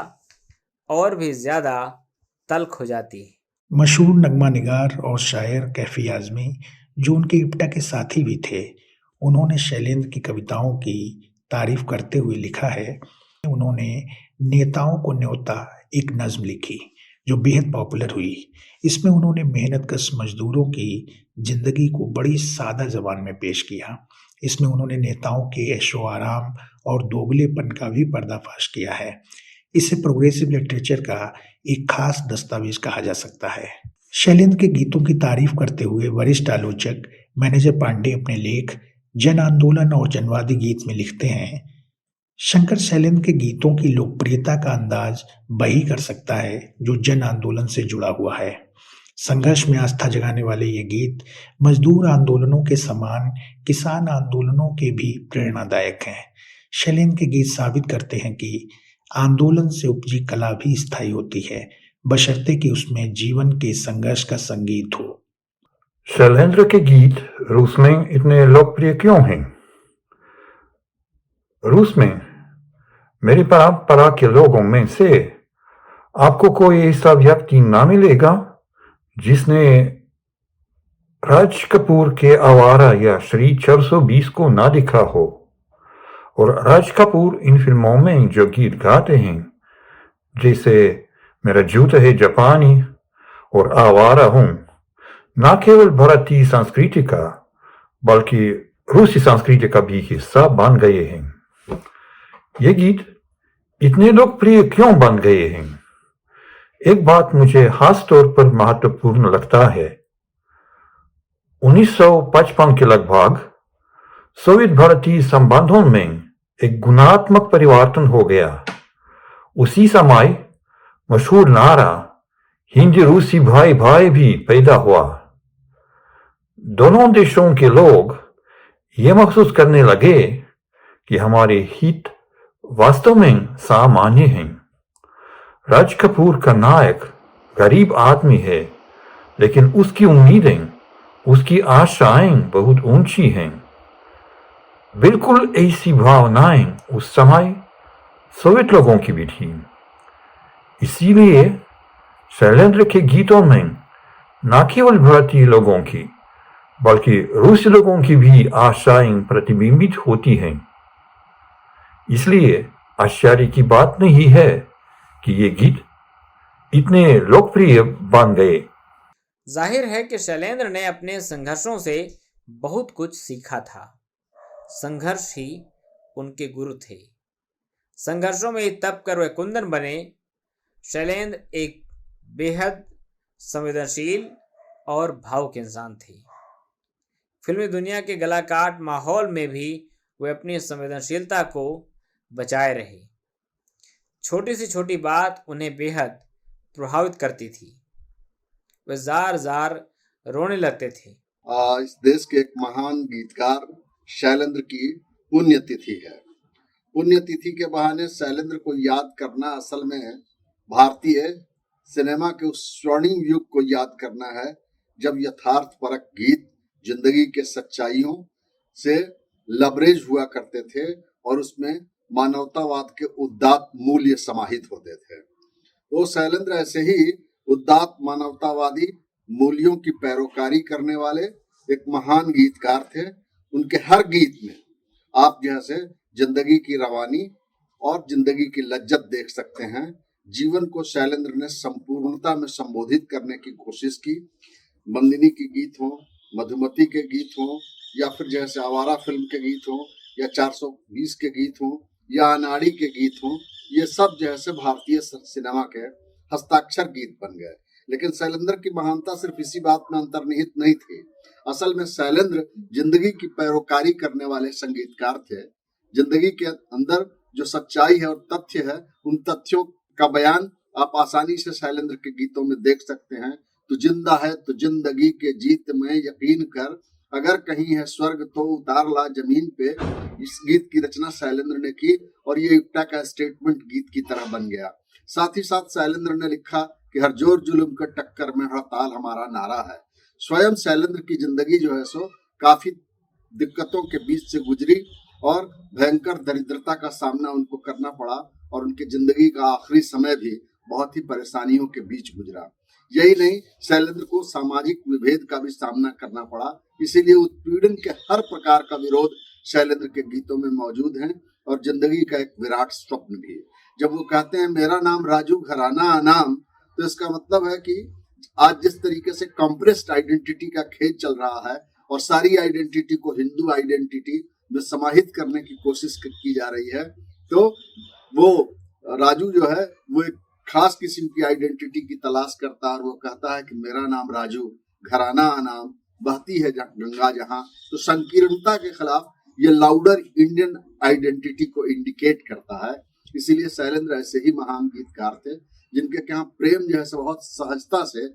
और भी ज्यादा तल्ख हो जाती है। मशहूर नगमा निगार और शायर कैफी आजमी जो उनके इप्टा के साथी भी थे। उन्होंने शैलेंद्र की कविताओं की तारीफ करते हुए लिखा है। उन्होंने नेताओं को न्योता एक नज्म लिखी जो बेहद पॉपुलर हुई। इसमें उन्होंने मेहनतकश मजदूरों की जिंदगी को बड़ी सादा जबान में पेश किया। इसमें उन्होंने नेताओं के ऐशो आराम और दोगलेपन का भी पर्दाफाश किया है। इसे प्रोग्रेसिव लिटरेचर का एक खास दस्तावेज कहा जा सकता है। शैलेंद्र के गीतों की तारीफ करते हुए वरिष्ठ आलोचक मैनेजर पांडे अपने लेख जन आंदोलन और जनवादी गीत में लिखते हैं, शंकर शैलेंद्र के गीतों की लोकप्रियता का अंदाज वही कर सकता है जो जन आंदोलन से जुड़ा हुआ है। संघर्ष में आस्था जगाने वाले ये गीत मजदूर आंदोलनों के समान किसान आंदोलनों के भी प्रेरणादायक हैं। शैलेंद्र के गीत साबित करते हैं कि आंदोलन से उपजी कला भी स्थायी होती है, बशर्ते कि उसमें जीवन के संघर्ष का संगीत हो। शैलेंद्र के गीत रूस में इतने लोकप्रिय क्यों हैं? रूस में मेरी परंपरा के लोगों में से आपको कोई ऐसा व्यक्ति ना मिलेगा जिसने राज कपूर के आवारा या श्री 420 को ना देखा हो। और राज कपूर इन फिल्मों में जो गीत गाते हैं, जैसे मेरा जूता है जापानी और आवारा हूं, न केवल भारतीय संस्कृति का बल्कि रूसी संस्कृति का भी हिस्सा बन गए हैं। ये गीत इतने लोकप्रिय क्यों बन गए हैं? एक बात मुझे खास तौर पर महत्वपूर्ण लगता है। 1955 के लगभग सोवियत भारतीय संबंधों में एक गुणात्मक परिवर्तन हो गया। उसी समय मशहूर नारा हिंदी रूसी भाई भाई भी पैदा हुआ। दोनों देशों के लोग ये महसूस करने लगे कि हमारे हित वास्तव में सामान्य हैं। राज कपूर का नायक गरीब आदमी है, लेकिन उसकी उम्मीदें, उसकी आशाएं बहुत ऊंची हैं। बिल्कुल ऐसी भावनाएं उस समय सोवियत लोगों की भी थी। इसीलिए शैलेंद्र के गीतों में न केवल भारतीय लोगों की बल्कि रूसी लोगों की भी आशाएं प्रतिबिंबित होती हैं। इसलिए आश्चर्य की बात नहीं है कि ये गीत इतने लोकप्रिय बन गए। जाहिर है कि शैलेंद्र ने अपने संघर्षों से बहुत कुछ सीखा था। संघर्ष ही उनके गुरु थे। संघर्षों में ही तप कर वे कुंदन बने। शैलेंद्र एक बेहद संवेदनशील और भावुक इंसान थे। फिल्मी दुनिया के गलाकाट माहौल में भी वे अपनी संवेदनशीलता को बचाए रहे। छोटी से छोटी बात उन्हें बेहद प्रभावित करती थी। वे जार जार रोने लगते थे। इस देश के एक महान गीतकार शैलेंद्र की पुण्यतिथि है। पुण्यतिथि के बहाने शैलेंद्र को याद करना असल में भारतीय सिनेमा के उस स्वर्णिम युग को याद करना है, जब यथार्थपरक गीत जिंदगी के सच्चाइयों से लबरेज हुआ करते थे और उसमें मानवतावाद के उदात्त मूल्य समाहित होते थे। तो शैलेंद्र ऐसे ही उदात्त मानवतावादी मूल्यों की पैरोकारी करने वाले एक महान गीतकार थे। उनके हर गीत में आप जैसे जिंदगी की रवानी और जिंदगी की लज्जत देख सकते हैं। जीवन को शैलेंद्र ने संपूर्णता में संबोधित करने की कोशिश की। मंदिनी के गीत हों, मधुमती के गीत हों, या फिर जैसे आवारा फिल्म के गीत हों, या 420 के गीत हों, या अनाड़ी के गीत हों, ये सब जैसे भारतीय सिनेमा के हस्ताक्षर गीत बन गए। लेकिन शैलेंद्र की महानता सिर्फ इसी बात में अंतर्निहित नहीं थी। असल में शैलेंद्र जिंदगी की पैरोकारी करने वाले संगीतकार थे। जिंदगी के अंदर जो सच्चाई है और तथ्य है, उन तथ्यों का बयान आप आसानी से शैलेंद्र के गीतों में देख सकते हैं। तू जिंदा है तो जिंदगी के जीत में यकीन कर, अगर कहीं है स्वर्ग तो उतार ला जमीन पे। इस गीत की रचना शैलेंद्र ने की और ये इप्टा का स्टेटमेंट गीत की तरह बन गया। साथ ही साथ शैलेंद्र ने लिखा कि हर जोर जुल्म के टक्कर में हड़ताल हमारा नारा है। स्वयं शैलेंद्र की जिंदगी जो है सो काफी दिक्कतों के बीच से गुजरी और भयंकर दरिद्रता का सामना उनको करना पड़ा और उनकी जिंदगी का आखिरी समय भी बहुत ही परेशानियों के बीच गुजरा। यही नहीं, शैलेंद्र को सामाजिक विभेद का भी सामना करना पड़ा, इसीलिए उत्पीड़न के हर प्रकार का विरोध शैलेंद्र के गीतों में मौजूद है और जिंदगी का एक विराट स्वप्न भी है। जब वो कहते हैं मेरा नाम राजू घराना अनाम, तो इसका मतलब है कि आज जिस तरीके से कंप्रेस्ड आइडेंटिटी का खेल चल रहा है और सारी आइडेंटिटी को हिंदू आइडेंटिटी में समाहित करने की कोशिश की जा रही है, तो वो राजू जो है वो एक खास किस्म की आइडेंटिटी की तलाश करता है और वो कहता है कि मेरा नाम राजू घराना अनाम, बहती है गंगा जहां। तो संकीर्णता के खिलाफ ये लाउडर इंडियन आइडेंटिटी को इंडिकेट करता है। इसीलिए शैलेंद्र ऐसे ही महान गीतकार थे जिनके यहाँ प्रेम जो है बहुत सहजता से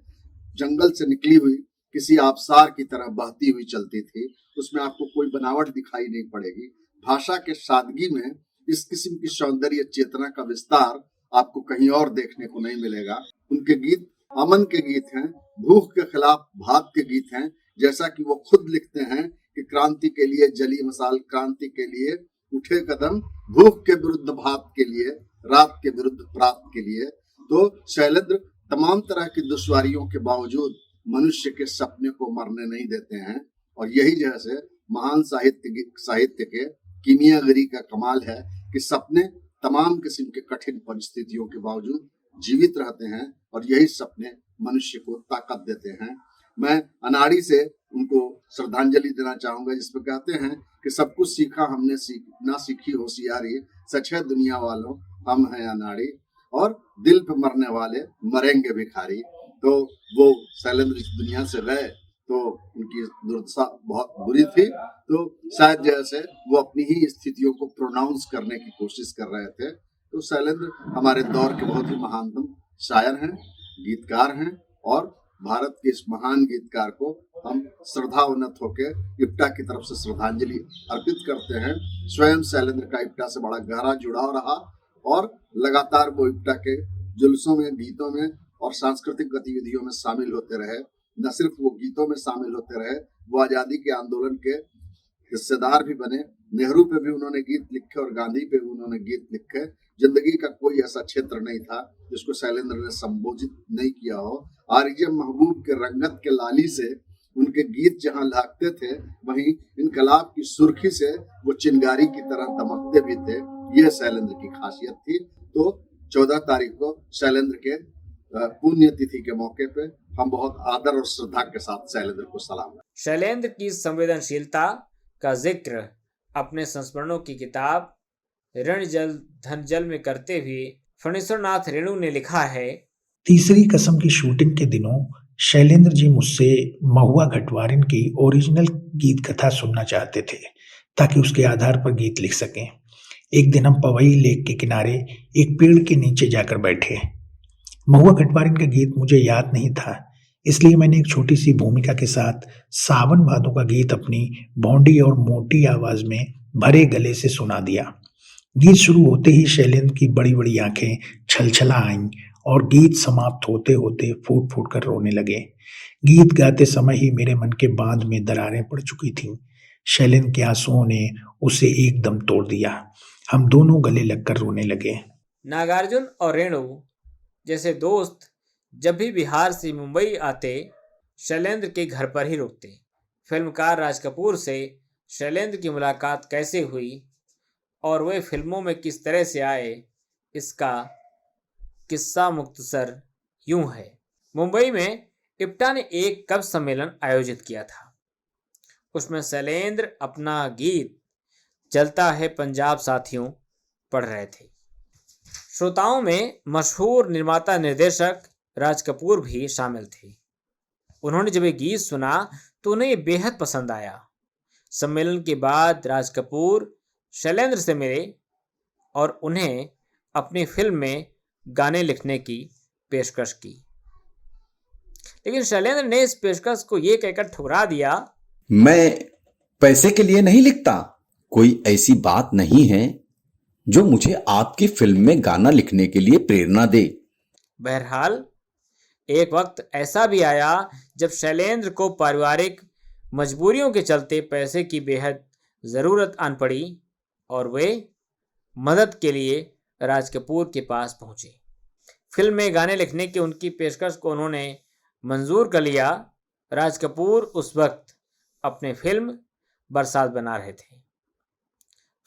जंगल से निकली हुई किसी आबसार की तरह बहती हुई चलती थी, उसमें आपको कोई बनावट दिखाई नहीं पड़ेगी। भाषा के सादगी में इस किस्म की सौंदर्य चेतना का विस्तार आपको कहीं और देखने को नहीं मिलेगा। उनके गीत अमन के गीत हैं, भूख के खिलाफ भात के गीत हैं, जैसा कि वो खुद लिखते हैं कि क्रांति के लिए जली मसाल, क्रांति के लिए उठे कदम, भूख के विरुद्ध भात के लिए, रात के विरुद्ध प्रात के लिए। तो शैलेंद्र तमाम तरह की दुश्वारियों के बावजूद मनुष्य के सपने को मरने नहीं देते हैं और यही जैसे महान साहित्य के कीमियागरी का कमाल है कि सपने तमाम किस्म के कठिन परिस्थितियों के बावजूद जीवित रहते हैं और यही सपने मनुष्य को ताकत देते हैं। मैं अनाड़ी से उनको श्रद्धांजलि देना चाहूंगा, जिसमें कहते हैं कि सब कुछ सीखा हमने ना सीखी होशियारी, सच है दुनिया वालों हम हैं अनाड़ी, और दिल पे मरने वाले मरेंगे भिखारी। तो वो शैलेंद्र इस दुनिया से गए तो उनकी दुर्दशा बहुत बुरी थी, तो शायद जैसे वो अपनी ही स्थितियों को प्रोनाउंस करने की कोशिश कर रहे थे। तो शैलेंद्र हमारे दौर के बहुत ही महानतम शायर हैं, गीतकार हैं और भारत के इस महान गीतकार को हम श्रद्धा उन्नत होकर इप्टा की तरफ से श्रद्धांजलि अर्पित करते हैं। स्वयं शैलेंद्र का इप्टा से बड़ा गहरा जुड़ाव रहा और लगातार वो इप्टा के जुलूसों में, गीतों में और सांस्कृतिक गतिविधियों में शामिल होते रहे। न सिर्फ वो गीतों में शामिल होते रहे, वो आजादी के आंदोलन के हिस्सेदार भी बने। नेहरू पे भी उन्होंने गीत लिखे और गांधी पे भी उन्होंने गीत लिखे। जिंदगी का कोई ऐसा क्षेत्र नहीं था जिसको शैलेंद्र ने संबोधित नहीं किया हो। आरजे महबूब के रंगत के लाली से उनके गीत जहां लागते थे, वहीं इनकलाब की सुर्खी से वो चिंगारी की तरह दमकते भी थे। यह शैलेंद्र की खासियत थी। तो 14 तारीख को शैलेंद्र के पुण्यतिथि के मौके पे हम बहुत आदर और श्रद्धा के साथ शैलेंद्र को सलाम। शैलेंद्र की संवेदनशीलता का जिक्र अपने संस्मरणों की किताब ऋण जल धन जल में करते हुए फणीश्वरनाथ रेणु ने लिखा है, तीसरी कसम की शूटिंग के दिनों शैलेंद्र जी मुझसे महुआ घटवारिन की ओरिजिनल गीत कथा सुनना चाहते थे ताकि उसके आधार पर गीत लिख सकें। एक दिन हम पवई लेक के किनारे एक पेड़ के नीचे जाकर बैठे। महुआ घटवारिन का गीत मुझे याद नहीं था, इसलिए मैंने एक छोटी सी भूमिका के साथ सावन भादों का गीत अपनी भौंडी और मोटी आवाज में भरे गले से सुना दिया। गीत शुरू होते ही शैलेंद्र की बड़ी बड़ी आंखें छलछला आईं और गीत समाप्त होते होते फूट फूट कर रोने लगे। गीत गाते समय ही मेरे मन के बांध में दरारें पड़ चुकी थीं। शैलेंद्र के आंसुओं ने उसे एकदम तोड़ दिया। हम दोनों गले लगकर रोने लगे। नागार्जुन और रेणु जैसे दोस्त जब भी बिहार से मुंबई आते शैलेंद्र के घर पर ही रुकते। फिल्मकार राज कपूर से शैलेंद्र की मुलाकात कैसे हुई और वे फिल्मों में किस तरह से आए, इसका किस्सा मुख्तसर यूं है। मुंबई में इप्टा ने एक कवि सम्मेलन आयोजित किया था। उसमें शैलेंद्र अपना गीत जलता है पंजाब साथियों पढ़ रहे थे। श्रोताओं में मशहूर निर्माता निर्देशक राज कपूर भी शामिल थे। उन्होंने जब ये गीत सुना तो उन्हें ये बेहद पसंद आया। सम्मेलन के बाद राज कपूर शैलेंद्र से मिले और उन्हें अपनी फिल्म में गाने लिखने की पेशकश की, लेकिन शैलेंद्र ने इस पेशकश को ये कहकर ठुकरा दिया, मैं पैसे के लिए नहीं लिखता। कोई ऐसी बात नहीं है जो मुझे आपकी फिल्म में गाना लिखने के लिए प्रेरणा दे। बहरहाल एक वक्त ऐसा भी आया जब शैलेंद्र को पारिवारिक मजबूरियों के चलते पैसे की बेहद ज़रूरत आन पड़ी और वे मदद के लिए राज कपूर के पास पहुंचे। फिल्म में गाने लिखने की उनकी पेशकश को उन्होंने मंजूर कर लिया। राज कपूर उस वक्त अपने फिल्म बरसात बना रहे थे।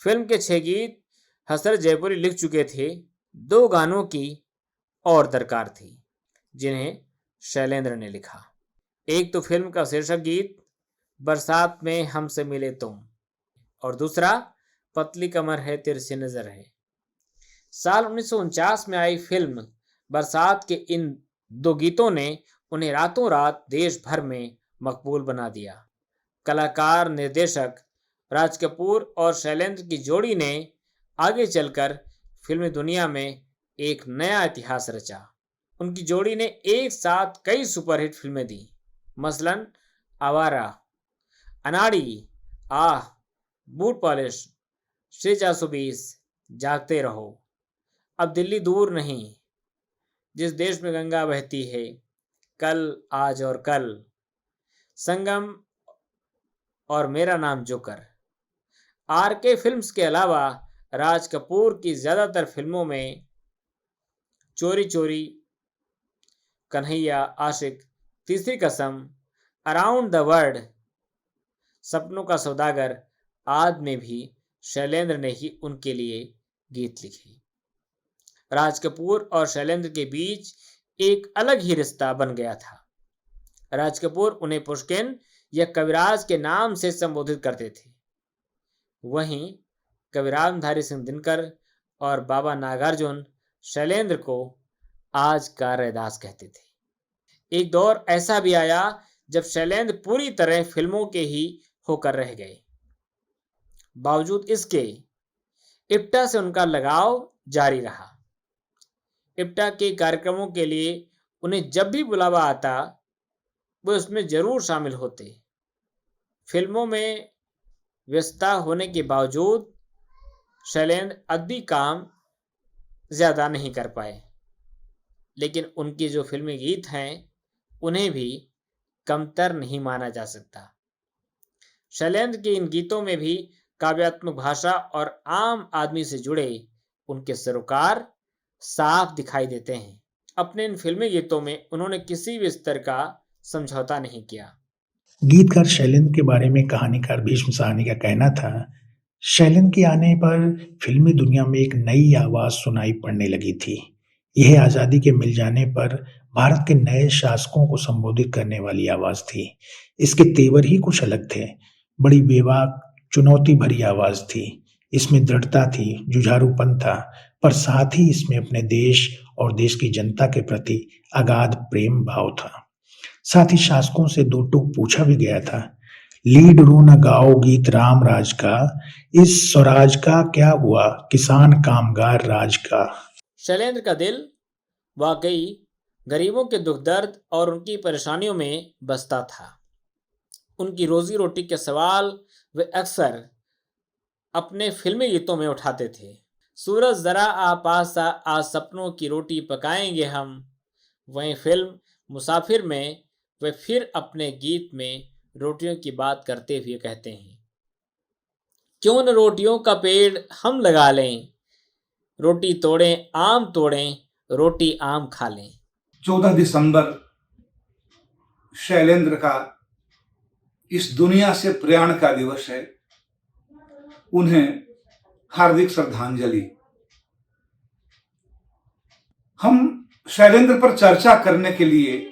फिल्म के 6 गीत हसरत जयपुरी लिख चुके थे। 2 गानों की और दरकार थी जिन्हें शैलेंद्र ने लिखा। एक तो फिल्म का शीर्षक गीत बरसात में हमसे मिले तुम, और दूसरा पतली कमर है तिरछी नजर है। साल 1949 में आई फिल्म बरसात के इन 2 गीतों ने उन्हें रातों रात देश भर में मकबूल बना दिया। कलाकार निर्देशक राज कपूर और शैलेंद्र की जोड़ी ने आगे चलकर फिल्मी दुनिया में एक नया इतिहास रचा। उनकी जोड़ी ने एक साथ कई सुपरहिट फिल्में दी, मसलन आवारा, अनाड़ी, आह, बूट पॉलिश, श्री 420, जागते रहो, अब दिल्ली दूर नहीं, जिस देश में गंगा बहती है, कल, आज और कल, संगम और मेरा नाम जोकर। आरके फिल्म्स के अलावा राज कपूर की ज्यादातर फिल्मों में चोरी चोरी, कन्हैया, आशिक, तीसरी कसम, अराउंड द वर्ल्ड, सपनों का सौदागर आदि में भी शैलेंद्र ने ही उनके लिए गीत लिखे। राज कपूर और शैलेंद्र के बीच एक अलग ही रिश्ता बन गया था। राज कपूर उन्हें पुष्किन या कविराज के नाम से संबोधित करते थे। वहीं कविरामधारी सिंह दिनकर और बाबा नागार्जुन शैलेंद्र को आज का रैदास कहते थे। एक दौर ऐसा भी आया जब शैलेंद्र पूरी तरह फिल्मों के ही होकर रह गए। बावजूद इसके इप्टा से उनका लगाव जारी रहा। इप्टा के कार्यक्रमों के लिए उन्हें जब भी बुलावा आता वे उसमें जरूर शामिल होते। फिल्मों में व्यस्तता होने के बावजूद शैलेंद्र अद्दी काम ज्यादा नहीं कर पाए, लेकिन उनके जो फिल्मी गीत हैं उन्हें भी कमतर नहीं माना जा सकता। शैलेंद्र के इन गीतों में भी काव्यात्मक भाषा और आम आदमी से जुड़े उनके सरोकार साफ दिखाई देते हैं। अपने इन फिल्मी गीतों में उन्होंने किसी भी स्तर का समझौता नहीं किया। गीतकार शैलेंद्र के बारे में कहानीकार भीष्म साहनी का कहना था, शैलेंद्र के आने पर फिल्मी दुनिया में एक नई आवाज सुनाई पड़ने लगी थी। यह आज़ादी के मिल जाने पर भारत के नए शासकों को संबोधित करने वाली आवाज थी। इसके तेवर ही कुछ अलग थे। बड़ी बेबाक, चुनौती भरी आवाज थी। इसमें दृढ़ता थी, जुझारूपन था, पर साथ ही इसमें अपने देश और देश की जनता के प्रति अगाध प्रेम भाव था। साथ ही शासकों से 2 टूक पूछा भी गया था, लीड रू न गाओ गीत राम राज का, इस स्वराज का क्या हुआ किसान कामगार राज का। शैलेंद्र का दिल वाकई गरीबों के दुख दर्द और उनकी परेशानियों में बसता था। उनकी रोजी रोटी के सवाल वे अक्सर अपने फिल्मी गीतों में उठाते थे। सूरज जरा आ पास आ, आज सपनों की रोटी पकाएंगे हम। वहीं फिल्म मुसाफिर में वे फिर अपने गीत में रोटियों की बात करते हुए कहते हैं, क्यों न रोटियों का पेड़ हम लगा लें, रोटी तोड़ें आम तोड़ें, रोटी आम खा लें। 14 दिसंबर शैलेंद्र का इस दुनिया से प्रयाण का दिवस है। उन्हें हार्दिक श्रद्धांजलि। हम शैलेंद्र पर चर्चा करने के लिए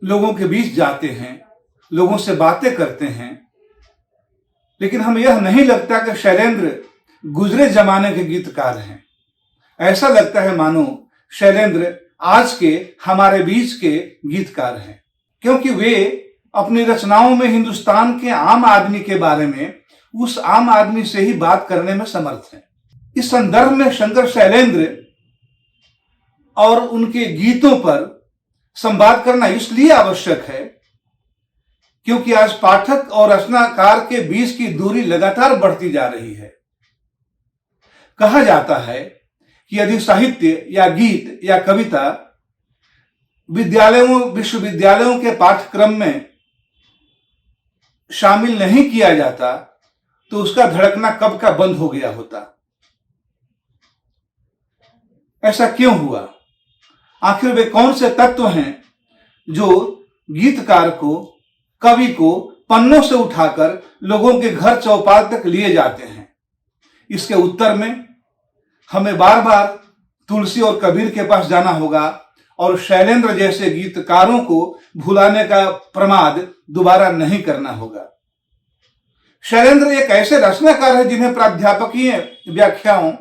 लोगों के बीच जाते हैं, लोगों से बातें करते हैं, लेकिन हमें यह नहीं लगता कि शैलेंद्र गुजरे जमाने के गीतकार हैं। ऐसा लगता है मानो शैलेंद्र आज के हमारे बीच के गीतकार हैं, क्योंकि वे अपनी रचनाओं में हिंदुस्तान के आम आदमी के बारे में उस आम आदमी से ही बात करने में समर्थ हैं। इस संदर्भ में शंकर शैलेंद्र और उनके गीतों पर संवाद करना इसलिए आवश्यक है क्योंकि आज पाठक और रचनाकार के बीच की दूरी लगातार बढ़ती जा रही है। कहा जाता है कि यदि साहित्य या गीत या कविता विश्वविद्यालयों के पाठ्यक्रम में शामिल नहीं किया जाता तो उसका धड़कना कब का बंद हो गया होता। ऐसा क्यों हुआ? आखिर वे कौन से तत्व हैं जो गीतकार को, कवि को पन्नों से उठाकर लोगों के घर चौपाल तक लिए जाते हैं? इसके उत्तर में हमें बार बार तुलसी और कबीर के पास जाना होगा और शैलेंद्र जैसे गीतकारों को भुलाने का प्रमाद दोबारा नहीं करना होगा। शैलेंद्र एक ऐसे रचनाकार है जिन्हें प्राध्यापकीय व्याख्याओं,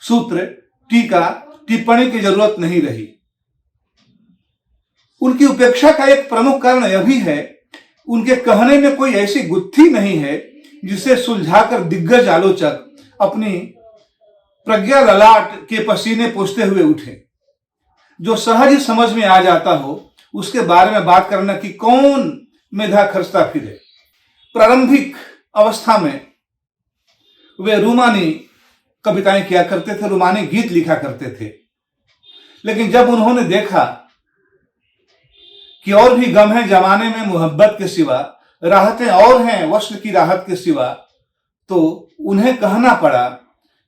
सूत्र, टीका, टिप्पणी की जरूरत नहीं रही। उनकी उपेक्षा का एक प्रमुख कारण यह भी है, उनके कहने में कोई ऐसी गुत्थी नहीं है जिसे सुलझाकर दिग्गज आलोचक अपनी प्रज्ञा ललाट के पसीने पोंछते हुए उठे। जो सहज समझ में आ जाता हो उसके बारे में बात करने की कौन मेधा खर्चता फिरे। प्रारंभिक अवस्था में वे रूमानी कविताएं किया करते थे, रूमानी गीत लिखा करते थे। लेकिन जब उन्होंने देखा कि और भी गम है जमाने में मोहब्बत के सिवा, राहतें और हैं वस्त्र की राहत के सिवा, तो उन्हें कहना पड़ा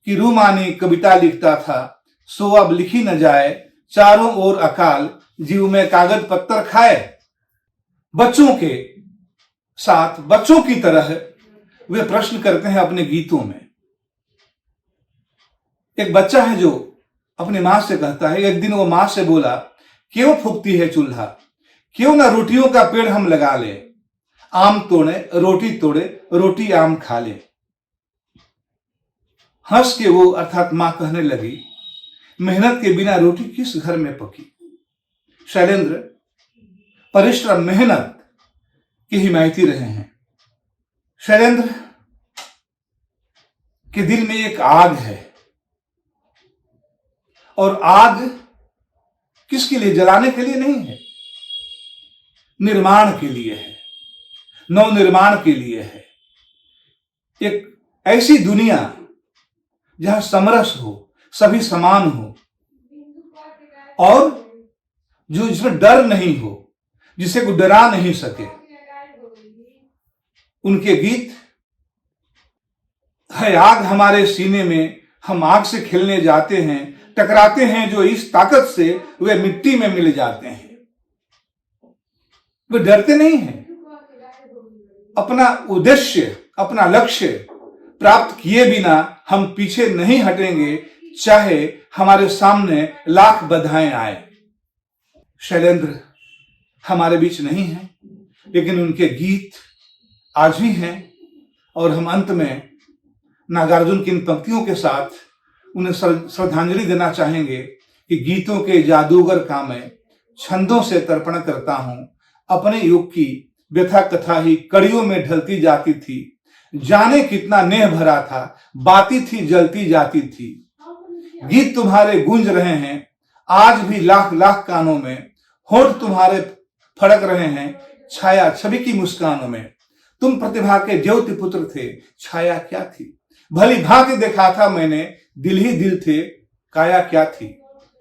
कि रूमानी कविता लिखता था सो अब लिखी न जाए, चारों ओर अकाल जीव में कागज पत्थर खाए। बच्चों के साथ बच्चों की तरह वे प्रश्न करते हैं अपने गीतों में। एक बच्चा है जो अपनी मां से कहता है, एक दिन वो मां से बोला, क्यों फूकती है चूल्हा, क्यों ना रोटियों का पेड़ हम लगा ले, आम तोड़े रोटी आम खा ले। हंस के वो अर्थात मां कहने लगी, मेहनत के बिना रोटी किस घर में पकी। शैलेंद्र परिश्रम, मेहनत की हिमायती रहे हैं। शैलेंद्र के दिल में एक आग है, और आग किसके लिए? जलाने के लिए नहीं है, निर्माण के लिए है, नव निर्माण के लिए है। एक ऐसी दुनिया जहां समरस हो, सभी समान हो, और जो जिसमें डर नहीं हो, जिसे कोई डरा नहीं सके। उनके गीत है आग हमारे सीने में, हम आग से खेलने जाते हैं, टकराते हैं जो इस ताकत से वे मिट्टी में मिल जाते हैं। वे डरते नहीं हैं। अपना उद्देश्य, अपना लक्ष्य प्राप्त किए बिना हम पीछे नहीं हटेंगे, चाहे हमारे सामने लाख बाधाएं आए। शैलेंद्र हमारे बीच नहीं है, लेकिन उनके गीत आज भी हैं, और हम अंत में नागार्जुन की इन पंक्तियों के साथ उन्हें श्रद्धांजलि देना चाहेंगे कि गीतों के जादूगर का मैं छंदों से तर्पण करता हूं, अपने युग की व्यथा कथा ही कड़ियों में ढलती जाती थी, जाने कितना नेह भरा था, बाती थी जलती जाती थी। गीत तुम्हारे गूंज रहे हैं आज भी लाख लाख कानों में, होठ तुम्हारे फड़क रहे हैं छाया छवि की मुस्कानों में। तुम प्रतिभा के ज्योति पुत्र थे, छाया क्या थी, भली भांति देखा था मैंने, दिल ही दिल थे, काया क्या थी।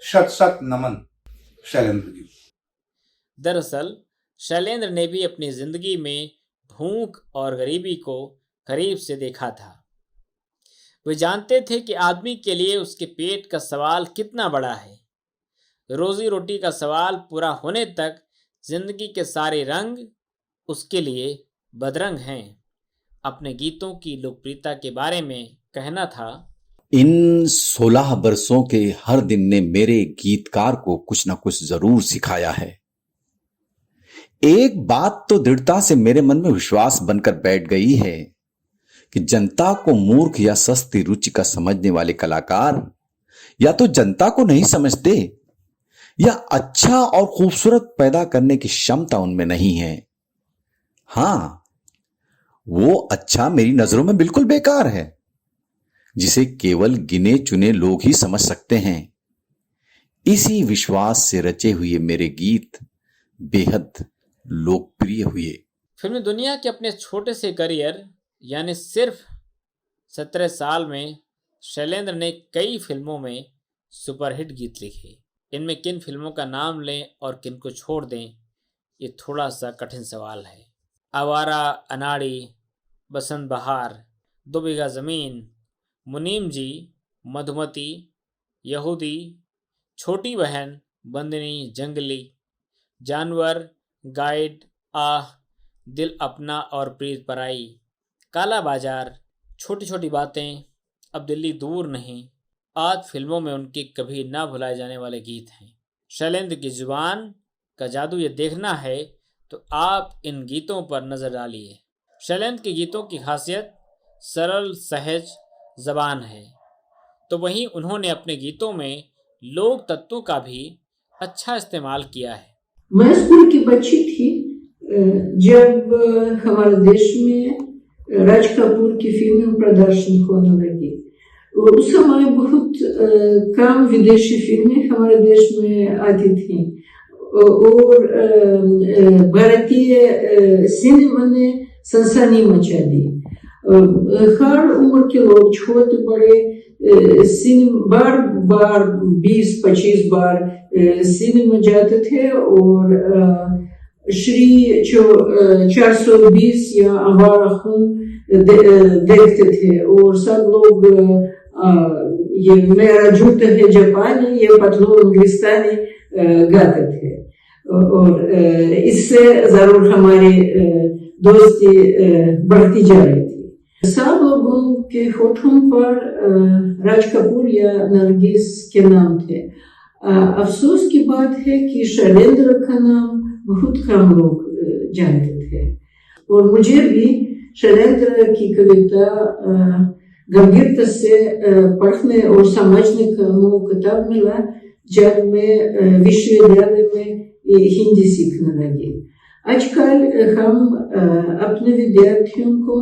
शत शत नमन शैलेंद्र जी। दरअसल शैलेंद्र ने भी अपनी जिंदगी में भूख और गरीबी को करीब से देखा था। वे जानते थे कि आदमी के लिए उसके पेट का सवाल कितना बड़ा है। रोजी रोटी का सवाल पूरा होने तक जिंदगी के सारे रंग उसके लिए बदरंग हैं। अपने गीतों की लोकप्रियता के बारे में कहना था, इन 16 वर्षों के हर दिन ने मेरे गीतकार को कुछ ना कुछ जरूर सिखाया है। एक बात तो दृढ़ता से मेरे मन में विश्वास बनकर बैठ गई है कि जनता को मूर्ख या सस्ती रुचि का समझने वाले कलाकार या तो जनता को नहीं समझते या अच्छा और खूबसूरत पैदा करने की क्षमता उनमें नहीं है। हां, वो अच्छा मेरी नजरों में बिल्कुल बेकार है, जिसे केवल गिने चुने लोग ही समझ सकते हैं। इसी विश्वास से रचे हुए मेरे गीत बेहद लोकप्रिय हुए। फिल्म दुनिया के अपने छोटे से करियर यानी सिर्फ 17 साल में शैलेंद्र ने कई फिल्मों में सुपरहिट गीत लिखे। इनमें किन फिल्मों का नाम लें और किन को छोड़ दें, ये थोड़ा सा कठिन सवाल है। आवारा, अनाड़ी, बसंत बहार, 2 बीघा ज़मीन, मुनीम जी, मधुमती, यहूदी, छोटी बहन, बंदनी, जंगली, जानवर, गाइड, आह, दिल अपना और प्रीत पराई, काला बाजार, छोटी छोटी बातें, अब दिल्ली दूर नहीं, आज फिल्मों में उनके कभी ना भुलाए जाने वाले गीत हैं। शैलेंद्र की जुबान का जादू ये देखना है तो आप इन गीतों पर नजर डालिए। शैलेंद्र के गीतों की खासियत सरल सहज जबान है, तो वहीं उन्होंने अपने गीतों में लोक तत्वों का भी अच्छा इस्तेमाल किया है। मैं स्कूल की बच्ची थी जब हमारे देश में राज कपूर की फिल्में प्रदर्शन होने लगी। उस समय बहुत कम विदेशी फिल्में हमारे देश में आती थी और भारतीय सिनेमा ने सनसनी मचा दी। हर उम्र के लोग, छोटे बड़े, बार बार 20-25 बार सिनेमा जाते थे और श्री 420 या आवारा खून देखते थे और सब लोग ये मेरा जूता है जापानी, ये पतलून इंग्लिस्तानी गाते थे और इससे जरूर हमारी दोस्ती बढ़ती जा रही थी। सब लोगों के होठों पर राज कपूर या नरगिस के नाम थे। अफसोस की बात है कि शैलेंद्र का नाम बहुत कम लोग जानते थे और मुझे भी शैलेंद्र की कविता गंभीरता से पढ़ने और समझने का मौका तब मिला जब मैं विश्वविद्यालय में हिंदी सीखने लगी। आजकल हम अपने विद्यार्थियों को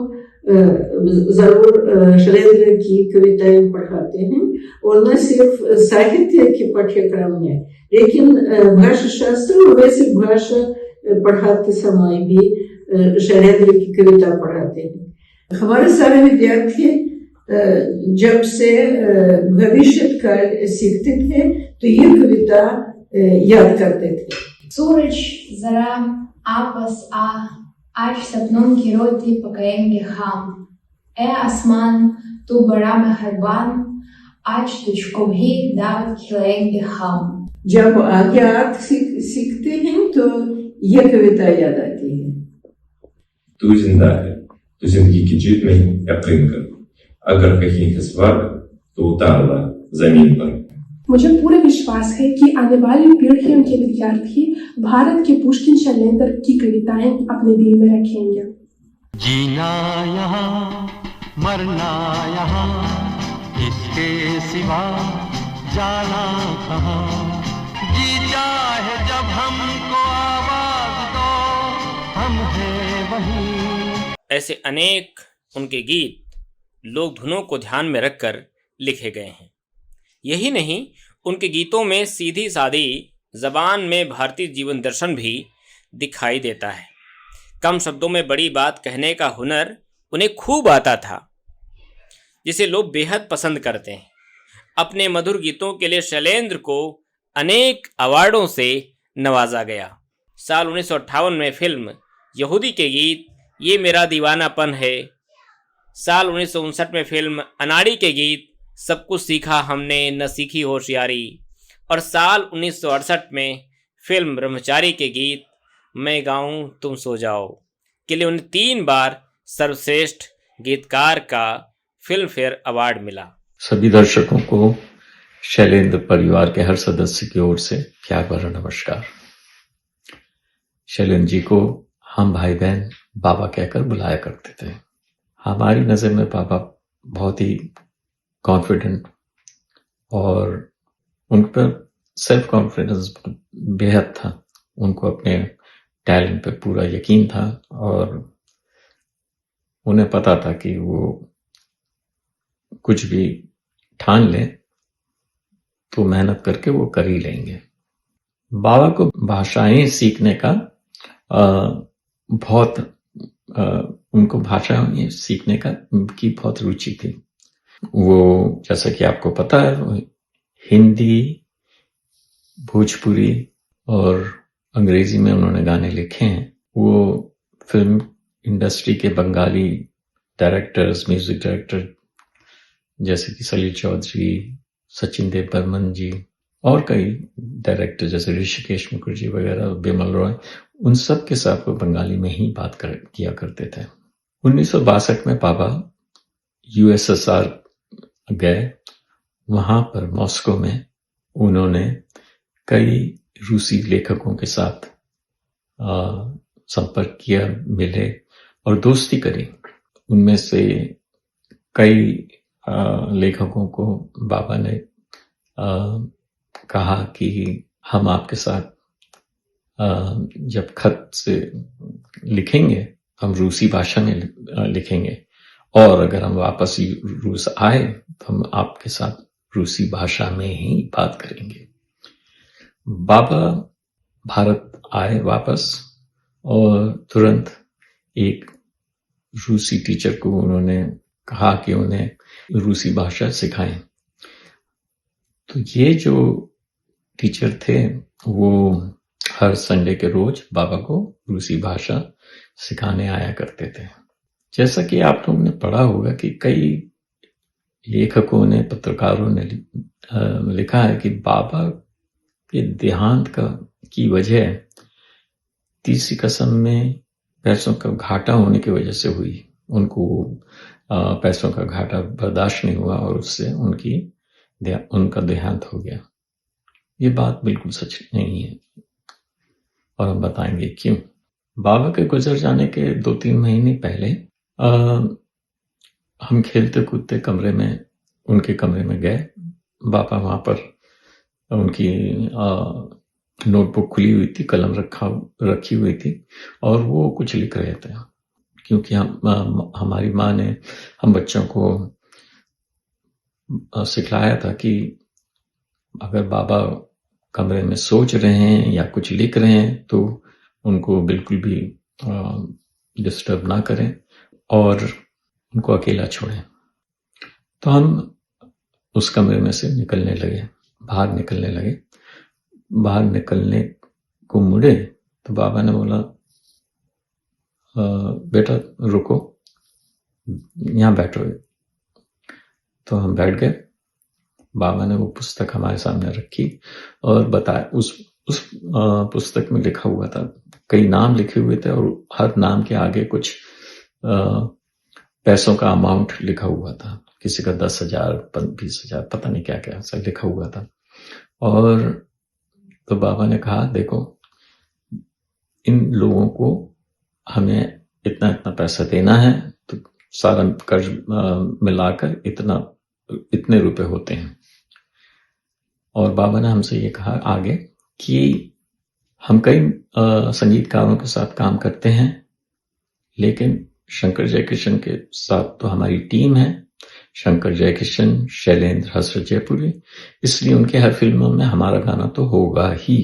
जरूर शैलेंद्र की कविताएं पढ़ाते हैं और न सिर्फ साहित्य के पाठ्यक्रम में, लेकिन भाषा शास्त्र और वैसे भाषा पढ़ाते समय भी शैलेंद्र की कविता पढ़ाते हैं। हमारे सारे विद्यार्थी जब से भविष्य काल सीखते थे तो ये कविता याद करते थे। सूरज जरा आपस आ, आज सपनों की रोटी पकाएंगे हम। ए आसमान तू बड़ा मेहरबान, आज तुझको भी दावत खिलाएंगे हम। जब आगे अर्थ सीखते हैं तो ये कविता याद आती है। तू जिंदा है तो जिंदगी की जीत में यकीन कर, अगर कहीं है स्वर्ग तो उतारना जमीन पर। मुझे पूरा विश्वास है कि आने वाली पीढ़ियों के विद्यार्थी भारत के पुष्किन शैलेंद्र की कविताएं अपने दिल में रखेंगे। जीना यहाँ मरना यहाँ, इसके सिवा जाना कहाँ। जी चाहे जब हमको आवाज दो, हम हैं वहीं। ऐसे अनेक उनके गीत लोक धुनों को ध्यान में रखकर लिखे गए हैं। यही नहीं, उनके गीतों में सीधी सादी जबान में भारतीय जीवन दर्शन भी दिखाई देता है। कम शब्दों में बड़ी बात कहने का हुनर उन्हें खूब आता था, जिसे लोग बेहद पसंद करते हैं। अपने मधुर गीतों के लिए शैलेंद्र को अनेक अवार्डों से नवाजा गया। साल 1958 में फिल्म यहूदी के गीत ये मेरा दीवानापन है। साल 1959 में फिल्म अनाड़ी के गीत सब कुछ सीखा हमने न सीखी होशियारी, और साल 1968 में फिल्म ब्रह्मचारी के गीत मैं गाऊं तुम सो जाओ के लिए उन्हें 3 बार सर्वश्रेष्ठ गीतकार का फिल्म फेयर अवार्ड मिला। सभी दर्शकों को शैलेंद्र परिवार के हर सदस्य की ओर से प्यार भरा नमस्कार। शैलेंद्र जी को हम भाई बहन बाबा कहकर बुलाया करते थे। हमारी नज़र में बाबा बहुत ही कॉन्फिडेंट और उन पर सेल्फ कॉन्फिडेंस बेहद था। उनको अपने टैलेंट पे पूरा यकीन था और उन्हें पता था कि वो कुछ भी ठान लें तो मेहनत करके वो कर ही लेंगे। बाबा को भाषाएं सीखने का उनको भाषाएं सीखने की बहुत रुचि थी। वो जैसा कि आपको पता है हिंदी, भोजपुरी और अंग्रेजी में उन्होंने गाने लिखे हैं। वो फिल्म इंडस्ट्री के बंगाली डायरेक्टर्स, म्यूजिक डायरेक्टर जैसे कि सलील चौधरी, सचिन देव बर्मन जी, और कई डायरेक्टर जैसे ऋषिकेश मुखर्जी वगैरह, बिमल रॉय, उन सब के साथ वो बंगाली में ही किया करते थे। 1962 में पापा यूएसएसआर गए। वहां पर मॉस्को में उन्होंने कई रूसी लेखकों के साथ संपर्क किया, मिले और दोस्ती करी। उनमें से कई लेखकों को बाबा ने कहा कि हम आपके साथ जब खत से लिखेंगे हम रूसी भाषा में लिखेंगे, और अगर हम वापस रूस आए तो हम आपके साथ रूसी भाषा में ही बात करेंगे। बाबा भारत आए वापस और तुरंत एक रूसी टीचर को उन्होंने कहा कि उन्हें रूसी भाषा सिखाएं। तो ये जो टीचर थे वो हर संडे के रोज बाबा को रूसी भाषा सिखाने आया करते थे। जैसा कि आप लोगों ने पढ़ा होगा कि कई लेखकों ने, पत्रकारों ने लिखा है कि बाबा के देहांत की वजह तीसरी कसम में पैसों का घाटा होने की वजह से हुई। उनको पैसों का घाटा बर्दाश्त नहीं हुआ और उससे उनका देहांत हो गया। ये बात बिल्कुल सच नहीं है और हम बताएंगे क्यों। बाबा के गुजर जाने के 2-3 महीने पहले हम खेलते कूदते उनके कमरे में गए। बाबा वहां पर उनकी नोटबुक खुली हुई थी, कलम रखी हुई थी और वो कुछ लिख रहे थे। क्योंकि हमारी माँ ने हम बच्चों को सिखलाया था कि अगर बाबा कमरे में सोच रहे हैं या कुछ लिख रहे हैं तो उनको बिल्कुल भी डिस्टर्ब ना करें और उनको अकेला छोड़ें। तो हम उस कमरे में से बाहर निकलने लगे। बाहर निकलने को मुड़े तो बाबा ने बोला, बेटा रुको, यहाँ बैठो। तो हम बैठ गए। बाबा ने वो पुस्तक हमारे सामने रखी और बताया। उस पुस्तक में लिखा हुआ था, कई नाम लिखे हुए थे और हर नाम के आगे कुछ पैसों का अमाउंट लिखा हुआ था। किसी का 10,000, 20,000, पता नहीं क्या क्या सब लिखा हुआ था। और तो बाबा ने कहा, देखो इन लोगों को हमें इतना इतना पैसा देना है, तो सारा कर्ज मिलाकर इतने रुपए होते हैं। और बाबा ने हमसे ये कहा आगे कि हम कई संगीतकारों के साथ काम करते हैं, लेकिन शंकर जयकिशन के साथ तो हमारी टीम है, शंकर जयकिशन, शैलेंद्र, हसरत जयपुरी, इसलिए उनके हर फिल्मों में हमारा गाना तो होगा ही।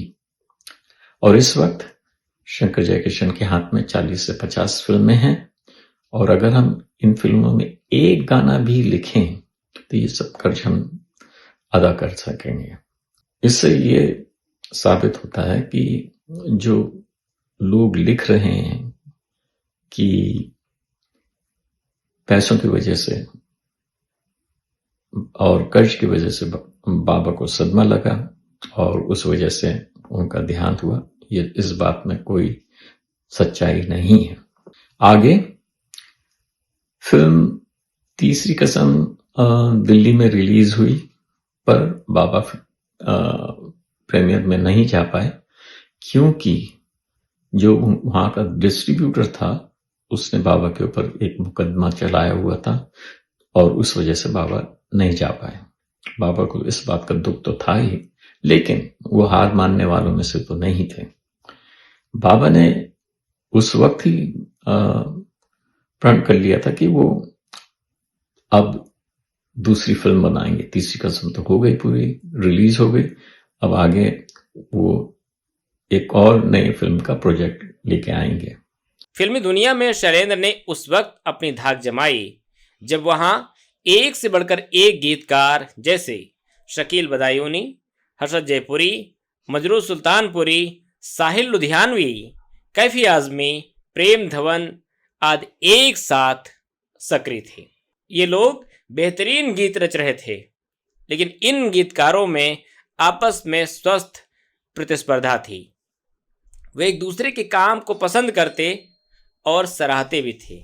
और इस वक्त शंकर जयकिशन के हाथ में 40 से 50 फिल्में हैं और अगर हम इन फिल्मों में एक गाना भी लिखें तो ये सब कर्ज हम अदा कर सकेंगे। इससे ये साबित होता है कि जो लोग लिख रहे हैं कि पैसों की वजह से और कर्ज की वजह से बाबा को सदमा लगा और उस वजह से उनका देहांत हुआ, ये इस बात में कोई सच्चाई नहीं है। आगे फिल्म तीसरी कसम दिल्ली में रिलीज हुई, पर बाबा प्रीमियर में नहीं जा पाए क्योंकि जो वहां का डिस्ट्रीब्यूटर था उसने बाबा के ऊपर एक मुकदमा चलाया हुआ था और उस वजह से बाबा नहीं जा पाए। बाबा को इस बात का दुख तो था ही, लेकिन वो हार मानने वालों में से तो नहीं थे। बाबा ने उस वक्त ही प्रण कर लिया था कि वो अब दूसरी फिल्म बनाएंगे। तीसरी कसम तो हो गई, पूरी रिलीज हो गई। अब आगे वो एक और नई फिल्म का प्रोजेक्ट लेके आएंगे। फिल्मी दुनिया में शैलेंद्र ने उस वक्त अपनी धाक जमाई जब वहां एक से बढ़कर एक गीतकार जैसे शकील बदायूनी, हसरत जयपुरी, मजरूर सुल्तानपुरी, साहिल लुधियानवी, कैफी आजमी, प्रेम धवन आदि एक साथ सक्रिय थे। ये लोग बेहतरीन गीत रच रहे थे, लेकिन इन गीतकारों में आपस में स्वस्थ प्रतिस्पर्धा थी। वे एक दूसरे के काम को पसंद करते और सराहते भी थे।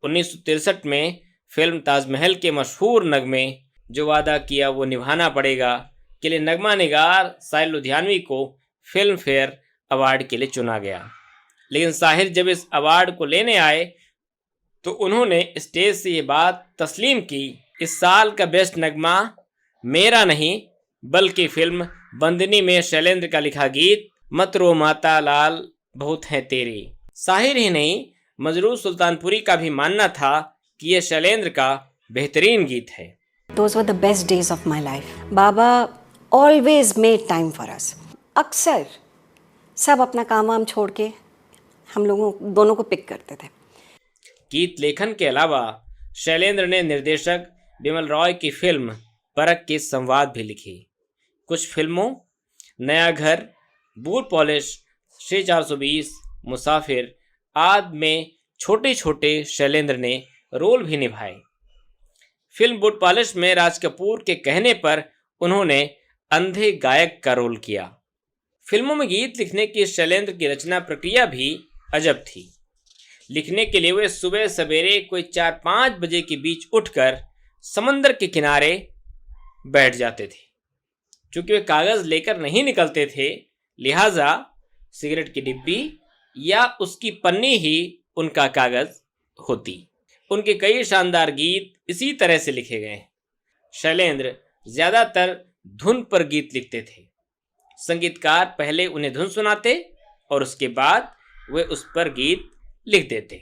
1963 में फिल्म ताजमहल के मशहूर नगमे जो वादा किया वो निभाना पड़ेगा के लिए नगमा निगार साहिर लुधियानवी को फिल्म फेयर अवार्ड के लिए चुना गया। लेकिन साहिर जब इस अवार्ड को लेने आए तो उन्होंने स्टेज से ये बात तस्लीम की, इस साल का बेस्ट नगमा मेरा नहीं बल्कि फिल्म बंदनी में शैलेंद्र का लिखा गीत मत रो माता लाल बहुत हैं तेरे। साहिर ही नहीं, मजरूर सुल्तानपुरी का भी मानना था कि यह शैलेंद्र का बेहतरीन गीत है। Those were the best days of my life. Baba always made time for us. अक्सर सब अपना काम वाम छोड़ के हम लोगों दोनों को पिक करते थे। गीत लेखन के अलावा शैलेंद्र ने निर्देशक बिमल रॉय की फिल्म परख के संवाद भी लिखी। कुछ फिल्मों नया घर, बूट पॉलिश, श्री 420, मुसाफिर आदि में छोटे छोटे शैलेंद्र ने रोल भी निभाए। फिल्म बूट पॉलिश में राज कपूर के कहने पर उन्होंने अंधे गायक का रोल किया। फिल्मों में गीत लिखने की शैलेंद्र की रचना प्रक्रिया भी अजब थी। लिखने के लिए वे सुबह सवेरे कोई 4-5 बजे के बीच उठकर समंदर के किनारे बैठ जाते थे। चूंकि वे कागज लेकर नहीं निकलते थे, लिहाजा सिगरेट की डिब्बी या उसकी पन्नी ही उनका कागज होती। उनके कई शानदार गीत इसी तरह से लिखे गए। शैलेंद्र ज्यादातर धुन पर गीत लिखते थे। संगीतकार पहले उन्हें धुन सुनाते और उसके बाद वे उस पर गीत लिख देते।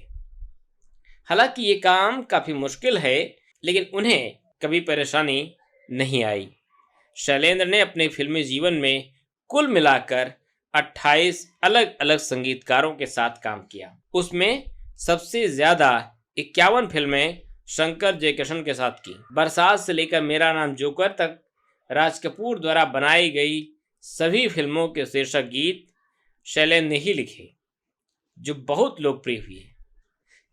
हालांकि ये काम काफी मुश्किल है, लेकिन उन्हें कभी परेशानी नहीं आई। शैलेंद्र ने अपने फिल्मी जीवन में कुल मिलाकर 28 अलग अलग संगीतकारों के साथ काम किया। उसमें सबसे ज्यादा 51 फिल्में शंकर जयकिशन के साथ की। बरसात से लेकर मेरा नाम जोकर तक राज कपूर द्वारा बनाई गई सभी फिल्मों के शीर्षक गीत शैलेंद्र ने ही लिखे, जो बहुत लोकप्रिय हुए।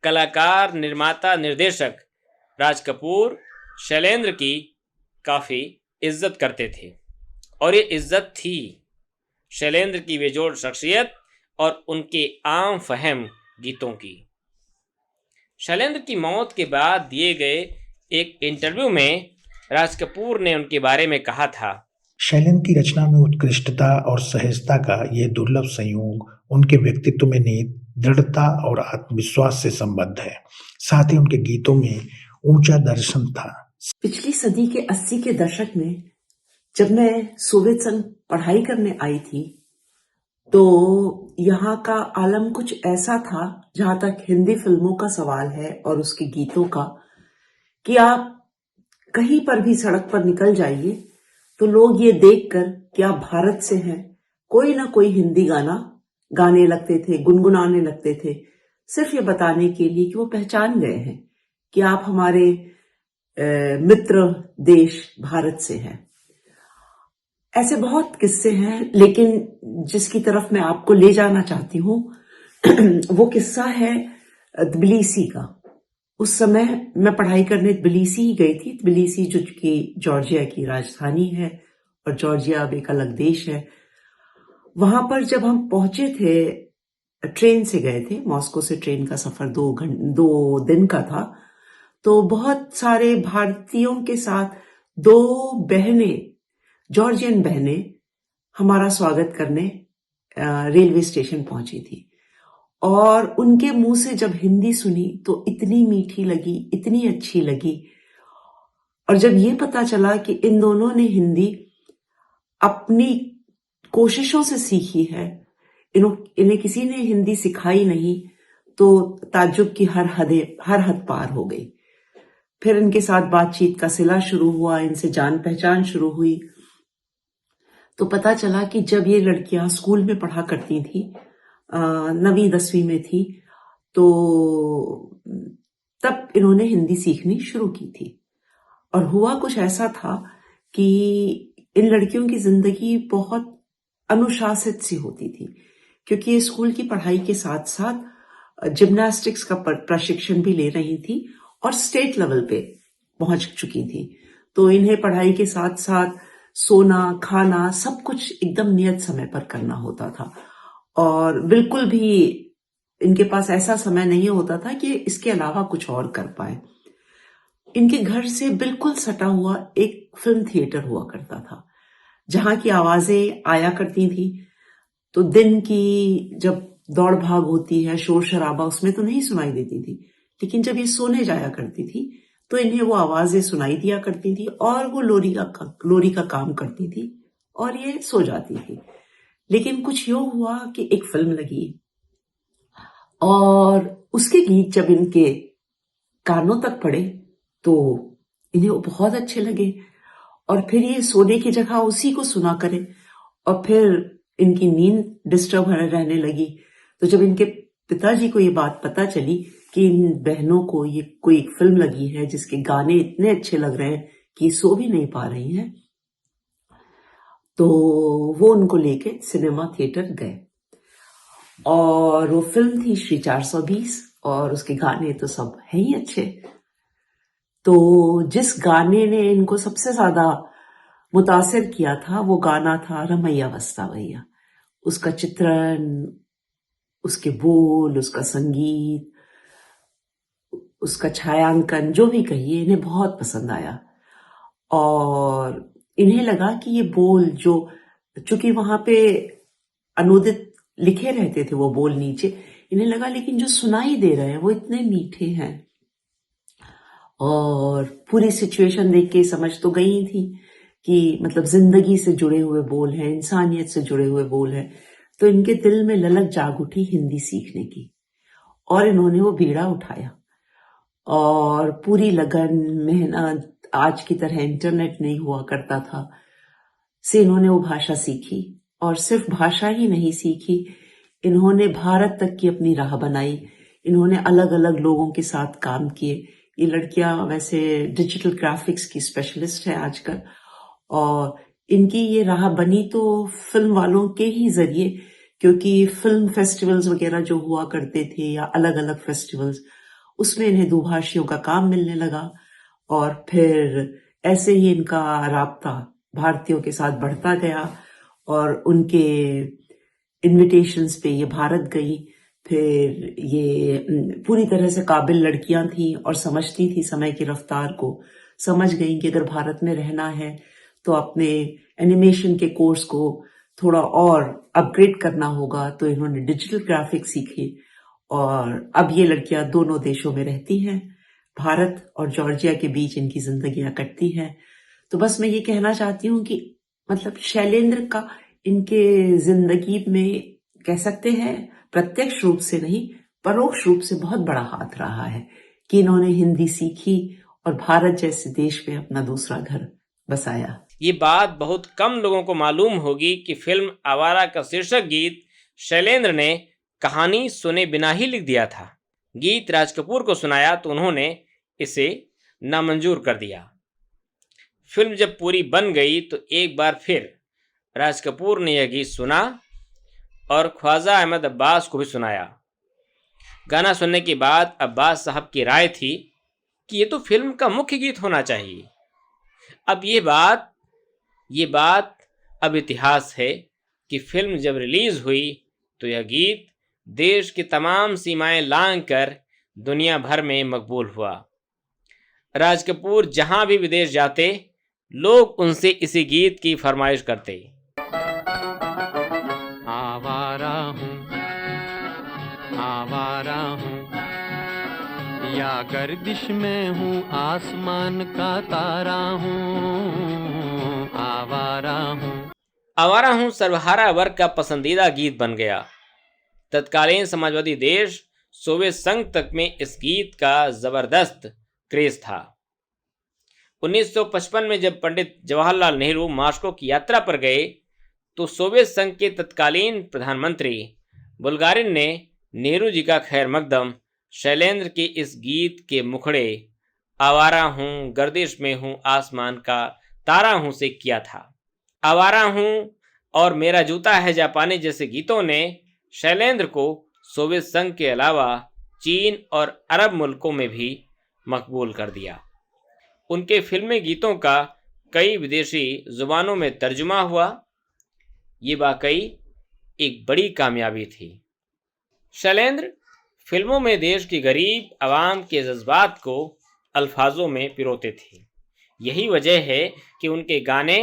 कलाकार, निर्माता, निर्देशक राज कपूर शैलेंद्र की काफ़ी इज्जत करते थे और ये इज्जत थी शैलेंद्र की बेजोड़ शख्सियत और उनके आम फहम गीतों की। शैलेंद्र की मौत के बाद दिए गए एक इंटरव्यू में राज कपूर ने उनके बारे में कहा था, शैलेंद्र की रचना में उत्कृष्टता और सहजता का यह दुर्लभ संयोग उनके व्यक्तित्व में निहित दृढ़ता और आत्मविश्वास से संबद्ध है। साथ ही उनके गीतों में ऊंचा दर्शन था। पिछली सदी के 80 के दशक में जब मैं सोवियत संघ पढ़ाई करने आई थी तो यहाँ का आलम कुछ ऐसा था, जहां तक हिंदी फिल्मों का सवाल है और उसके गीतों का, कि आप कहीं पर भी सड़क पर निकल जाइए तो लोग ये देखकर कि आप भारत से हैं, कोई ना कोई हिंदी गाना गाने लगते थे, गुनगुनाने लगते थे, सिर्फ ये बताने के लिए कि वो पहचान गए हैं कि आप हमारे मित्र देश भारत से हैं। ऐसे बहुत किस्से हैं, लेकिन जिसकी तरफ मैं आपको ले जाना चाहती हूँ वो किस्सा है तबिलिसी का। उस समय मैं पढ़ाई करने तबिलिसी ही गई थी। तबिलिसी जो कि जॉर्जिया की राजधानी है और जॉर्जिया अब एक अलग देश है। वहां पर जब हम पहुंचे थे, ट्रेन से गए थे, मॉस्को से ट्रेन का सफर 2 दिन का था, तो बहुत सारे भारतीयों के साथ 2 बहनें, जॉर्जियन बहनें हमारा स्वागत करने रेलवे स्टेशन पहुंची थी। और उनके मुंह से जब हिंदी सुनी तो इतनी मीठी लगी, इतनी अच्छी लगी। और जब ये पता चला कि इन दोनों ने हिंदी अपनी कोशिशों से सीखी है, इन्हें किसी ने हिंदी सिखाई नहीं, तो ताज्जुब की हर हद पार हो गई। फिर इनके साथ बातचीत का सिला शुरू हुआ, इनसे जान पहचान शुरू हुई। तो पता चला कि जब ये लड़कियां स्कूल में पढ़ा करती थी, 9वीं 10वीं में थी, तो तब इन्होंने हिंदी सीखनी शुरू की थी। और हुआ कुछ ऐसा था कि इन लड़कियों की जिंदगी बहुत अनुशासित सी होती थी, क्योंकि ये स्कूल की पढ़ाई के साथ साथ जिम्नास्टिक्स का प्रशिक्षण भी ले रही थी और स्टेट लेवल पे पहुंच चुकी थी। तो इन्हें पढ़ाई के साथ साथ सोना खाना सब कुछ एकदम नियत समय पर करना होता था और बिल्कुल भी इनके पास ऐसा समय नहीं होता था कि इसके अलावा कुछ और कर पाए। इनके घर से बिल्कुल सटा हुआ एक फिल्म थिएटर हुआ करता था जहां की आवाजें आया करती थी। तो दिन की जब दौड़ भाग होती है, शोर शराबा, उसमें तो नहीं सुनाई देती थी, लेकिन जब ये सोने जाया करती थी तो इन्हें वो आवाजें सुनाई दिया करती थी और वो लोरी का काम करती थी और ये सो जाती थी। लेकिन कुछ यूं हुआ कि एक फिल्म लगी और उसके गीत जब इनके कानों तक पड़े तो इन्हें वो बहुत अच्छे लगे और फिर ये सोने की जगह उसी को सुना करें और फिर इनकी नींद डिस्टर्ब रहने लगी। तो जब इनके पिताजी को ये बात पता चली कि इन बहनों को ये कोई एक फिल्म लगी है जिसके गाने इतने अच्छे लग रहे हैं कि सो भी नहीं पा रही हैं, तो वो उनको लेके सिनेमा थिएटर गए और वो फिल्म थी श्री 420 और उसके गाने तो सब है ही अच्छे। तो जिस गाने ने इनको सबसे ज्यादा मुतासिर किया था वो गाना था रमैया वस्ता भैया। उसका चित्रण, उसके बोल, उसका संगीत, उसका छायांकन, जो भी कहिए, इन्हें बहुत पसंद आया और इन्हें लगा कि ये बोल जो, चूंकि वहां पे अनुदित लिखे रहते थे वो बोल नीचे, इन्हें लगा लेकिन जो सुनाई दे रहे हैं वो इतने मीठे हैं। और पूरी सिचुएशन देख के समझ तो गई थी कि मतलब जिंदगी से जुड़े हुए बोल हैं, इंसानियत से जुड़े हुए बोल हैं। तो इनके दिल में ललक जाग उठी हिंदी सीखने की और इन्होंने वो बीड़ा उठाया और पूरी लगन, मेहनत, आज की तरह इंटरनेट नहीं हुआ करता था, से इन्होंने वो भाषा सीखी और सिर्फ भाषा ही नहीं सीखी, इन्होंने भारत तक की अपनी राह बनाई। इन्होंने अलग अलग लोगों के साथ काम किए। ये लड़कियां वैसे डिजिटल ग्राफिक्स की स्पेशलिस्ट है आजकल और इनकी ये राह बनी तो फिल्म वालों के ही जरिए, क्योंकि फिल्म फेस्टिवल्स वगैरह जो हुआ करते थे या अलग अलग फेस्टिवल्स, उसमें इन्हें दुभाषियों का काम मिलने लगा और फिर ऐसे ही इनका राब्ता भारतीयों के साथ बढ़ता गया और उनके इनविटेशंस पे ये भारत गई। फिर ये पूरी तरह से काबिल लड़कियां थी और समझती थी समय की रफ्तार को, समझ गई कि अगर भारत में रहना है तो अपने एनिमेशन के कोर्स को थोड़ा और अपग्रेड करना होगा। तो इन्होंने डिजिटल ग्राफिक्स सीखी और अब ये लड़कियां दोनों देशों में रहती हैं, भारत और जॉर्जिया के बीच इनकी जिंदगियां कटती हैं। तो बस मैं ये कहना चाहती हूँ कि मतलब शैलेंद्र का इनके जिंदगी में कह सकते हैं प्रत्यक्ष रूप से नहीं, परोक्ष रूप से बहुत बड़ा हाथ रहा है कि इन्होंने हिंदी सीखी और भारत जैसे देश में अपना दूसरा घर बसाया। ये बात बहुत कम लोगों को मालूम होगी कि फिल्म आवारा का शीर्षक गीत शैलेंद्र ने कहानी सुने बिना ही लिख दिया था। गीत राज कपूर को सुनाया तो उन्होंने इसे नामंजूर कर दिया। फिल्म जब पूरी बन गई तो एक बार फिर राज कपूर ने यह गीत सुना और ख्वाजा अहमद अब्बास को भी सुनाया। गाना सुनने के बाद अब्बास साहब की राय थी कि ये तो फिल्म का मुख्य गीत होना चाहिए। अब ये बात अब इतिहास है कि फिल्म जब रिलीज हुई तो यह गीत देश की तमाम सीमाएं लांघ कर दुनिया भर में मकबूल हुआ। राज कपूर जहां भी विदेश जाते लोग उनसे इसी गीत की फरमाइश करते। आवारा हूँ या गर्दिश में हूँ, आसमान का तारा हूँ, आवारा हूँ। आवारा हूँ सर्वहारा वर्ग का पसंदीदा गीत बन गया। तत्कालीन समाजवादी देश सोवियत संघ तक में इस गीत का जबरदस्त क्रेज था। 1955 में जब पंडित जवाहरलाल नेहरू मॉस्को की यात्रा पर गए तो सोवियत संघ के तत्कालीन प्रधानमंत्री बुल्गारिन ने नेहरू जी का खैर मकदम शैलेंद्र के इस गीत के मुखड़े आवारा हूँ, गर्दिश में हूँ, आसमान का तारा हूँ से किया था। आवारा हूँ और मेरा जूता है जापानी जैसे गीतों ने शैलेंद्र को सोवियत संघ के अलावा चीन और अरब मुल्कों में भी मकबूल कर दिया। उनके फिल्मी गीतों का कई विदेशी जुबानों में तर्जुमा हुआ। ये वाकई एक बड़ी कामयाबी थी। शैलेंद्र फिल्मों में देश की गरीब आवाम के जज्बात को अल्फाजों में पिरोते थे। यही वजह है कि उनके गाने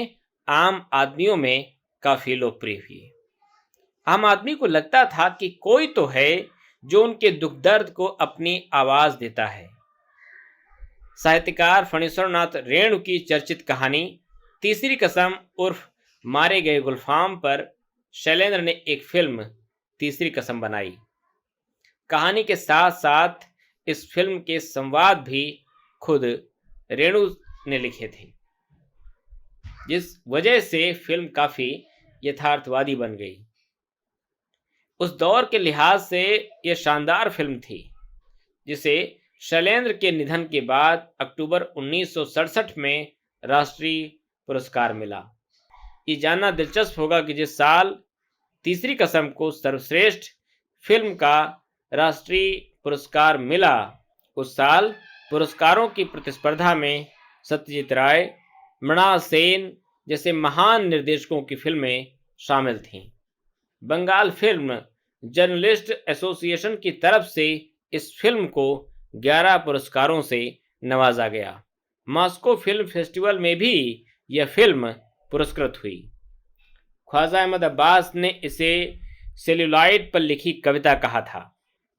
आम आदमियों में काफ़ी लोकप्रिय हुए। आम आदमी को लगता था कि कोई तो है जो उनके दुख दर्द को अपनी आवाज़ देता है। साहित्यकार फणीश्वरनाथ रेणु की चर्चित कहानी तीसरी कसम उर्फ मारे गए गुलफाम पर शैलेंद्र ने एक फिल्म तीसरी कसम बनाई। कहानी के साथ साथ इस फिल्म के संवाद भी खुद रेणु ने लिखे थे, जिस वजह से फिल्म काफ़ी यथार्थवादी बन गई। उस दौर के लिहाज से यह शानदार फिल्म थी, जिसे शैलेंद्र के निधन के बाद अक्टूबर 1967 में राष्ट्रीय पुरस्कार मिला। ये जानना दिलचस्प होगा कि जिस साल तीसरी कसम को सर्वश्रेष्ठ फिल्म का राष्ट्रीय पुरस्कार मिला, उस साल पुरस्कारों की प्रतिस्पर्धा में सत्यजीत राय, मृणाल सेन जैसे महान निर्देशकों की फिल्में शामिल थीं। बंगाल फिल्म जर्नलिस्ट एसोसिएशन की तरफ से इस फिल्म को 11 पुरस्कारों से नवाजा गया। मॉस्को फिल्म फेस्टिवल में भी यह फिल्म पुरस्कृत हुई। ख्वाजा अहमद अब्बास ने इसे सेल्यूलाइड पर लिखी कविता कहा था।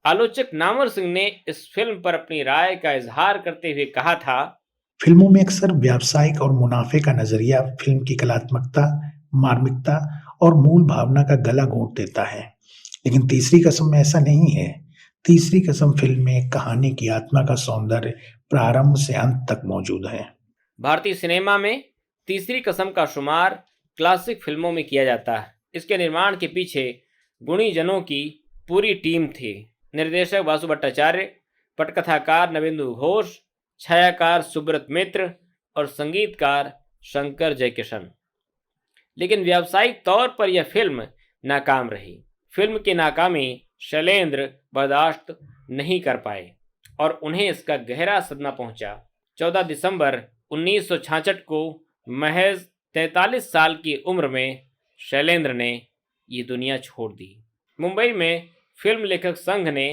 आलोचक नामवर सिंह ने इस फिल्म पर अपनी राय का इजहार करते हुए कहा था, फिल्मों में अक्सर व्यावसायिक और मुनाफे का नजरिया फिल्म की कलात्मकता, मार्मिकता और मूल भावना का गला घोंट देता है, लेकिन तीसरी कसम में ऐसा नहीं है। तीसरी कसम फिल्म में कहानी की आत्मा का सौंदर्य प्रारंभ से अंत तक मौजूद है। भारतीय सिनेमा में तीसरी कसम का शुमार क्लासिक फिल्मों में किया जाता है। इसके निर्माण के पीछे गुणीजनों की पूरी टीम थी। निर्देशक वासु भट्टाचार्य, पटकथाकार नवेंदु घोष, छायाकार सुब्रत मित्र और संगीतकार शंकर जयकिशन। लेकिन व्यावसायिक तौर पर यह फिल्म नाकाम रही। फिल्म की नाकामी शैलेंद्र बर्दाश्त नहीं कर पाए और उन्हें इसका गहरा सदमा पहुंचा। 14 दिसंबर 1966 को महज 43 साल की उम्र में शैलेंद्र ने ये दुनिया छोड़ दी। मुंबई में फिल्म लेखक संघ ने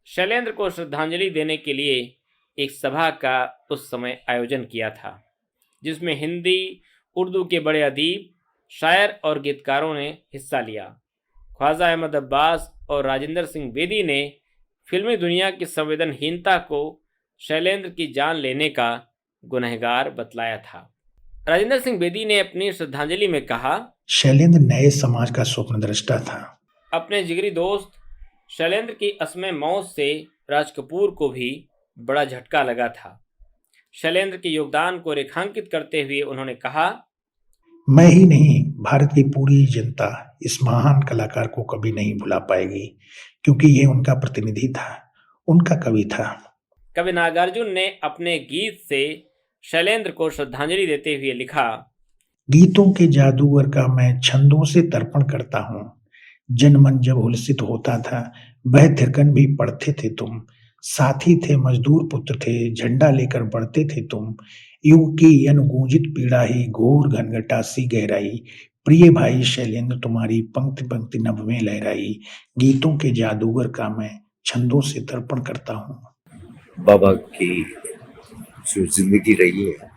शैलेंद्र को श्रद्धांजलि देने के लिए एक सभा का उस समय आयोजन किया था, जिसमें हिंदी, उर्दू के बड़े अदीब, शायर और गीतकारों ने हिस्सा लिया। ख्वाजा अहमद अब्बास और राजेंद्र सिंह बेदी ने फिल्मी दुनिया की संवेदनहीनता को शैलेंद्र की जान लेने का गुनहगार बतलाया था। राजेंद्र सिंह बेदी ने अपनी श्रद्धांजलि में कहा, शैलेंद्र नए समाज का स्वप्नदृष्टा था। अपने जिगरी दोस्त शैलेंद्र की असमय मौत से राज कपूर को भी बड़ा झटका लगा था। शैलेंद्र के योगदान को रेखांकित करते हुए उन्होंने कहा, मैं ही नहीं, भारत की पूरी जनता इस महान कलाकार को कभी नहीं भुला पाएगी, क्योंकि ये उनका प्रतिनिधि था, उनका कवि था। कवि नागार्जुन ने अपने गीत से शैलेंद्र को श्रद्धांजलि देते हुए लिखा, गीतों के जादूगर का मैं छंदों से तर्पण करता हूँ। जनमन जब हुलसित होता था, वह थिरकन भी पढ़ते थे तुम। साथी थे, मजदूर पुत्र थे, झंडा लेकर बढ़ते थे तुम। युग की अनुगूंजित पीड़ा ही, घोर घनघटासी गहराई। प्रिय भाई शैलेंद्र, तुम्हारी पंक्ति पंक्ति नभ में लहराई। गीतों के जादूगर का मैं छंदों से तर्पण करता हूँ। बाबा की जो जिंदगी रही है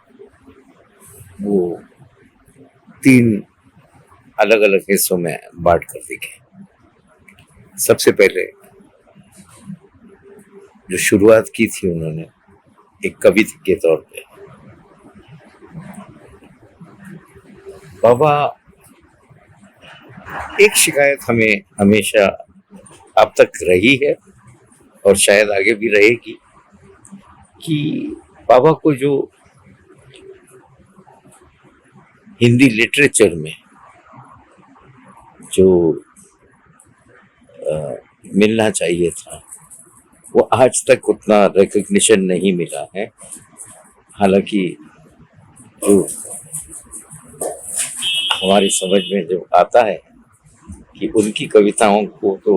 वो 3 अलग अलग हिस्सों में बांट कर देखें। सबसे पहले जो शुरुआत की थी उन्होंने एक कवि के तौर पे, बाबा एक शिकायत हमें हमेशा अब तक रही है और शायद आगे भी रहेगी कि बाबा को जो हिंदी लिटरेचर में जो मिलना चाहिए था वो आज तक उतना रिकग्निशन नहीं मिला है। हालांकि जो हमारी समझ में जो आता है कि उनकी कविताओं को तो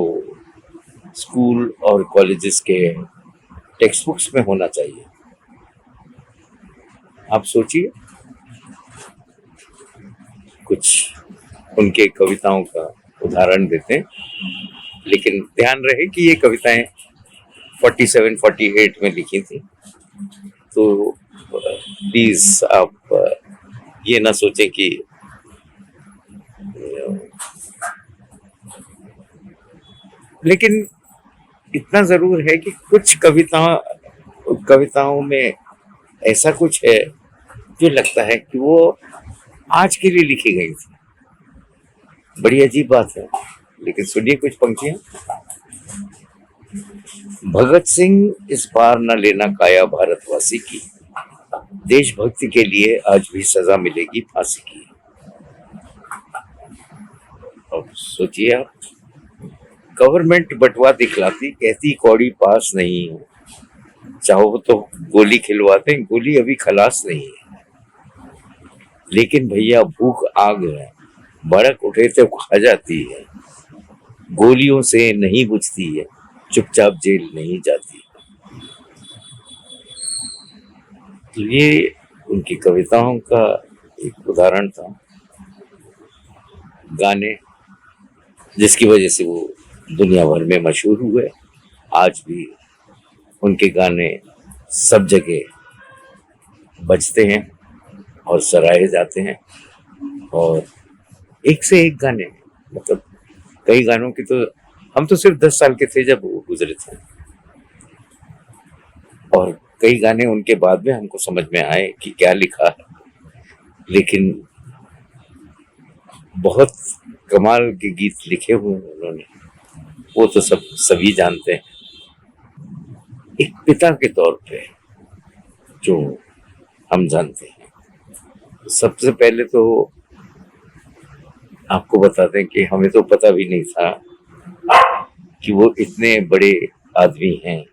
स्कूल और कॉलेजेस के टेक्स्ट बुक्स में होना चाहिए। आप सोचिए उनके कविताओं का उदाहरण देते हैं, लेकिन ध्यान रहे कि ये कविताएं 47-48 में लिखी थी, तो प्लीज आप ये ना सोचें कि लेकिन इतना जरूर है कि कुछ कविताओं में ऐसा कुछ है जो लगता है कि वो आज के लिए लिखी गई थी। बड़ी अजीब बात है, लेकिन सुनिए कुछ पंक्तियां। भगत सिंह इस बार न लेना काया भारतवासी की, देशभक्ति के लिए आज भी सजा मिलेगी फांसी की। अब सोचिए आप, गवर्नमेंट बटवा दिखलाती, कहती कौड़ी पास नहीं है, चाहो तो गोली खिलवाते, गोली अभी खलास नहीं है। लेकिन भैया भूख आग है, भड़क उठे तो खा जाती है, गोलियों से नहीं बुझती है, चुपचाप जेल नहीं जाती। तो ये उनकी कविताओं का एक उदाहरण था। गाने जिसकी वजह से वो दुनिया भर में मशहूर हुए, आज भी उनके गाने सब जगह बजते हैं और सराहे जाते हैं। और एक से एक गाने, मतलब कई गानों की तो हम तो सिर्फ 10 साल के थे जब वो गुजरे थे, और कई गाने उनके बाद में हमको समझ में आए कि क्या लिखा है, लेकिन बहुत कमाल के गीत लिखे हुए हैं उन्होंने, वो तो सभी जानते हैं। एक पिता के तौर पे जो हम जानते हैं, सबसे पहले तो आपको बता दें कि हमें तो पता भी नहीं था कि वो इतने बड़े आदमी हैं।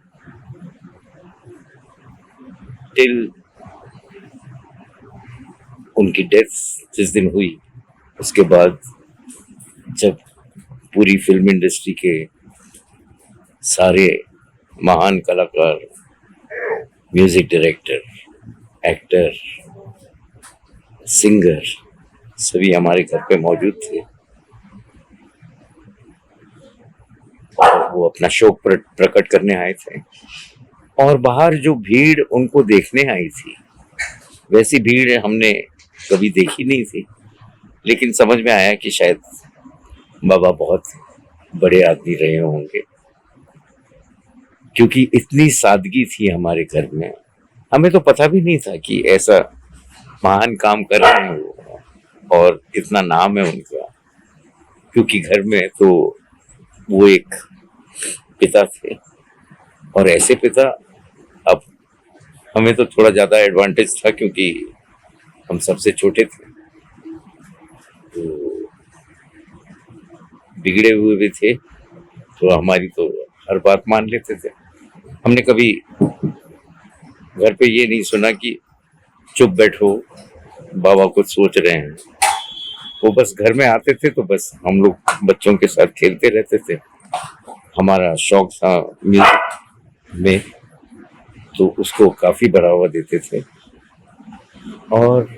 टिल उनकी डेथ जिस दिन हुई, उसके बाद जब पूरी फिल्म इंडस्ट्री के सारे महान कलाकार, म्यूजिक डायरेक्टर, एक्टर, सिंगर सभी हमारे घर पे मौजूद थे, और वो अपना शोक प्रकट करने आए थे। और बाहर जो भीड़ उनको देखने आई थी, वैसी भीड़ हमने कभी देखी नहीं थी, लेकिन समझ में आया कि शायद बाबा बहुत बड़े आदमी रहे होंगे, क्योंकि इतनी सादगी थी हमारे घर में। हमें तो पता भी नहीं था कि ऐसा महान काम कर रहे हैं वो, और इतना नाम है उनका, क्योंकि घर में तो वो एक पिता थे। और ऐसे पिता, अब हमें तो थोड़ा ज्यादा एडवांटेज था क्योंकि हम सबसे छोटे थे, तो बिगड़े हुए भी थे, तो हमारी तो हर बात मान लेते थे। हमने कभी घर पे ये नहीं सुना कि चुप बैठो, बाबा कुछ सोच रहे हैं। वो बस घर में आते थे तो बस हम लोग बच्चों के साथ खेलते रहते थे। हमारा शौक था म्यूजिक में, तो उसको काफी बढ़ावा देते थे। और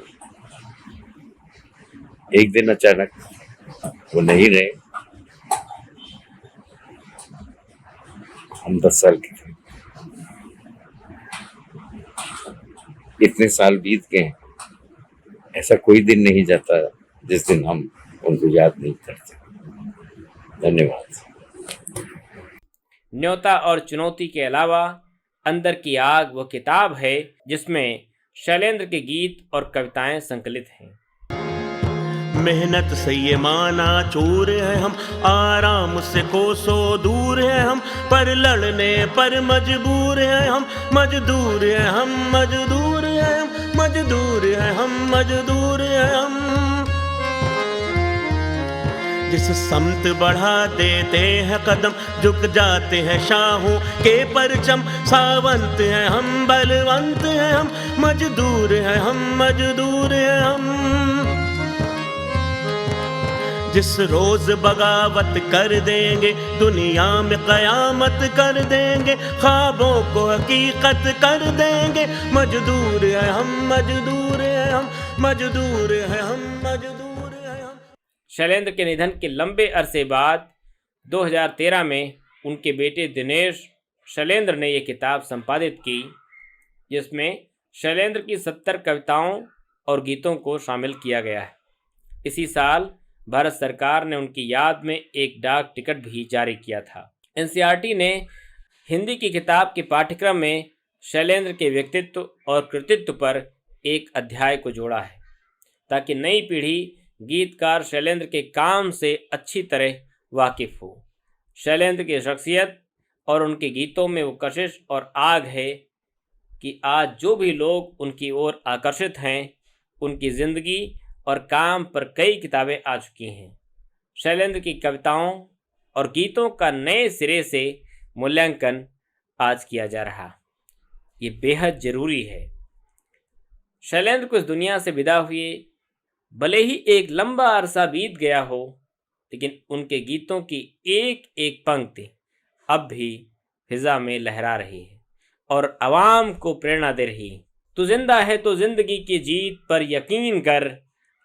एक दिन अचानक वो नहीं रहे। हम 10 साल के थे। इतने साल बीत गए, ऐसा कोई दिन नहीं जाता जिस दिन हम उनको याद नहीं करते। धन्यवाद। न्योता और चुनौती के अलावा अंदर की आग वो किताब है जिसमें शैलेंद्र के गीत और कविताएं संकलित हैं। मेहनत से ये माना चूर है हम, आराम से कोसों दूर है हम, पर लड़ने पर मजबूर है हम, मजदूर है हम, मजदूर है हम, मजदूर है हम, मजदूर है हम। जिस समत बढ़ा देते हैं कदम, झुक जाते हैं शाहों के परचम, सावंत हैं हम, बलवंत हैं हम, मजदूर हैं हम, मजदूर हैं हम। जिस रोज बगावत कर देंगे, दुनिया में कयामत कर देंगे, ख्वाबों को हकीकत कर देंगे, मजदूर है हम, मजदूर है हम, मजदूर है हम, मजदूर है हम। शैलेंद्र के निधन के लंबे अरसे बाद 2013 में उनके बेटे दिनेश शैलेंद्र ने यह किताब संपादित की, जिसमें शैलेंद्र की 70 कविताओं और गीतों को शामिल किया गया है। इसी साल भारत सरकार ने उनकी याद में एक डाक टिकट भी जारी किया था। एनसीईआरटी ने हिंदी की किताब के पाठ्यक्रम में शैलेंद्र के व्यक्तित्व और कृतित्व पर एक अध्याय को जोड़ा है, ताकि नई पीढ़ी गीतकार शैलेंद्र के काम से अच्छी तरह वाकिफ हो। शैलेंद्र की शख्सियत और उनके गीतों में वो कशिश और आग है कि आज जो भी लोग उनकी ओर आकर्षित हैं, उनकी ज़िंदगी और काम पर कई किताबें आ चुकी हैं। शैलेंद्र की कविताओं और गीतों का नए सिरे से मूल्यांकन आज किया जा रहा, ये बेहद ज़रूरी है। शैलेंद्र को इस दुनिया से विदा हुए भले ही एक लंबा अरसा बीत गया हो, लेकिन उनके गीतों की एक एक पंक्ति अब भी फिजा में लहरा रही है और आवाम को प्रेरणा दे रही है। तू जिंदा है तो जिंदगी की जीत पर यकीन कर,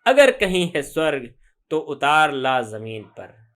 अगर कहीं है स्वर्ग तो उतार ला जमीन पर।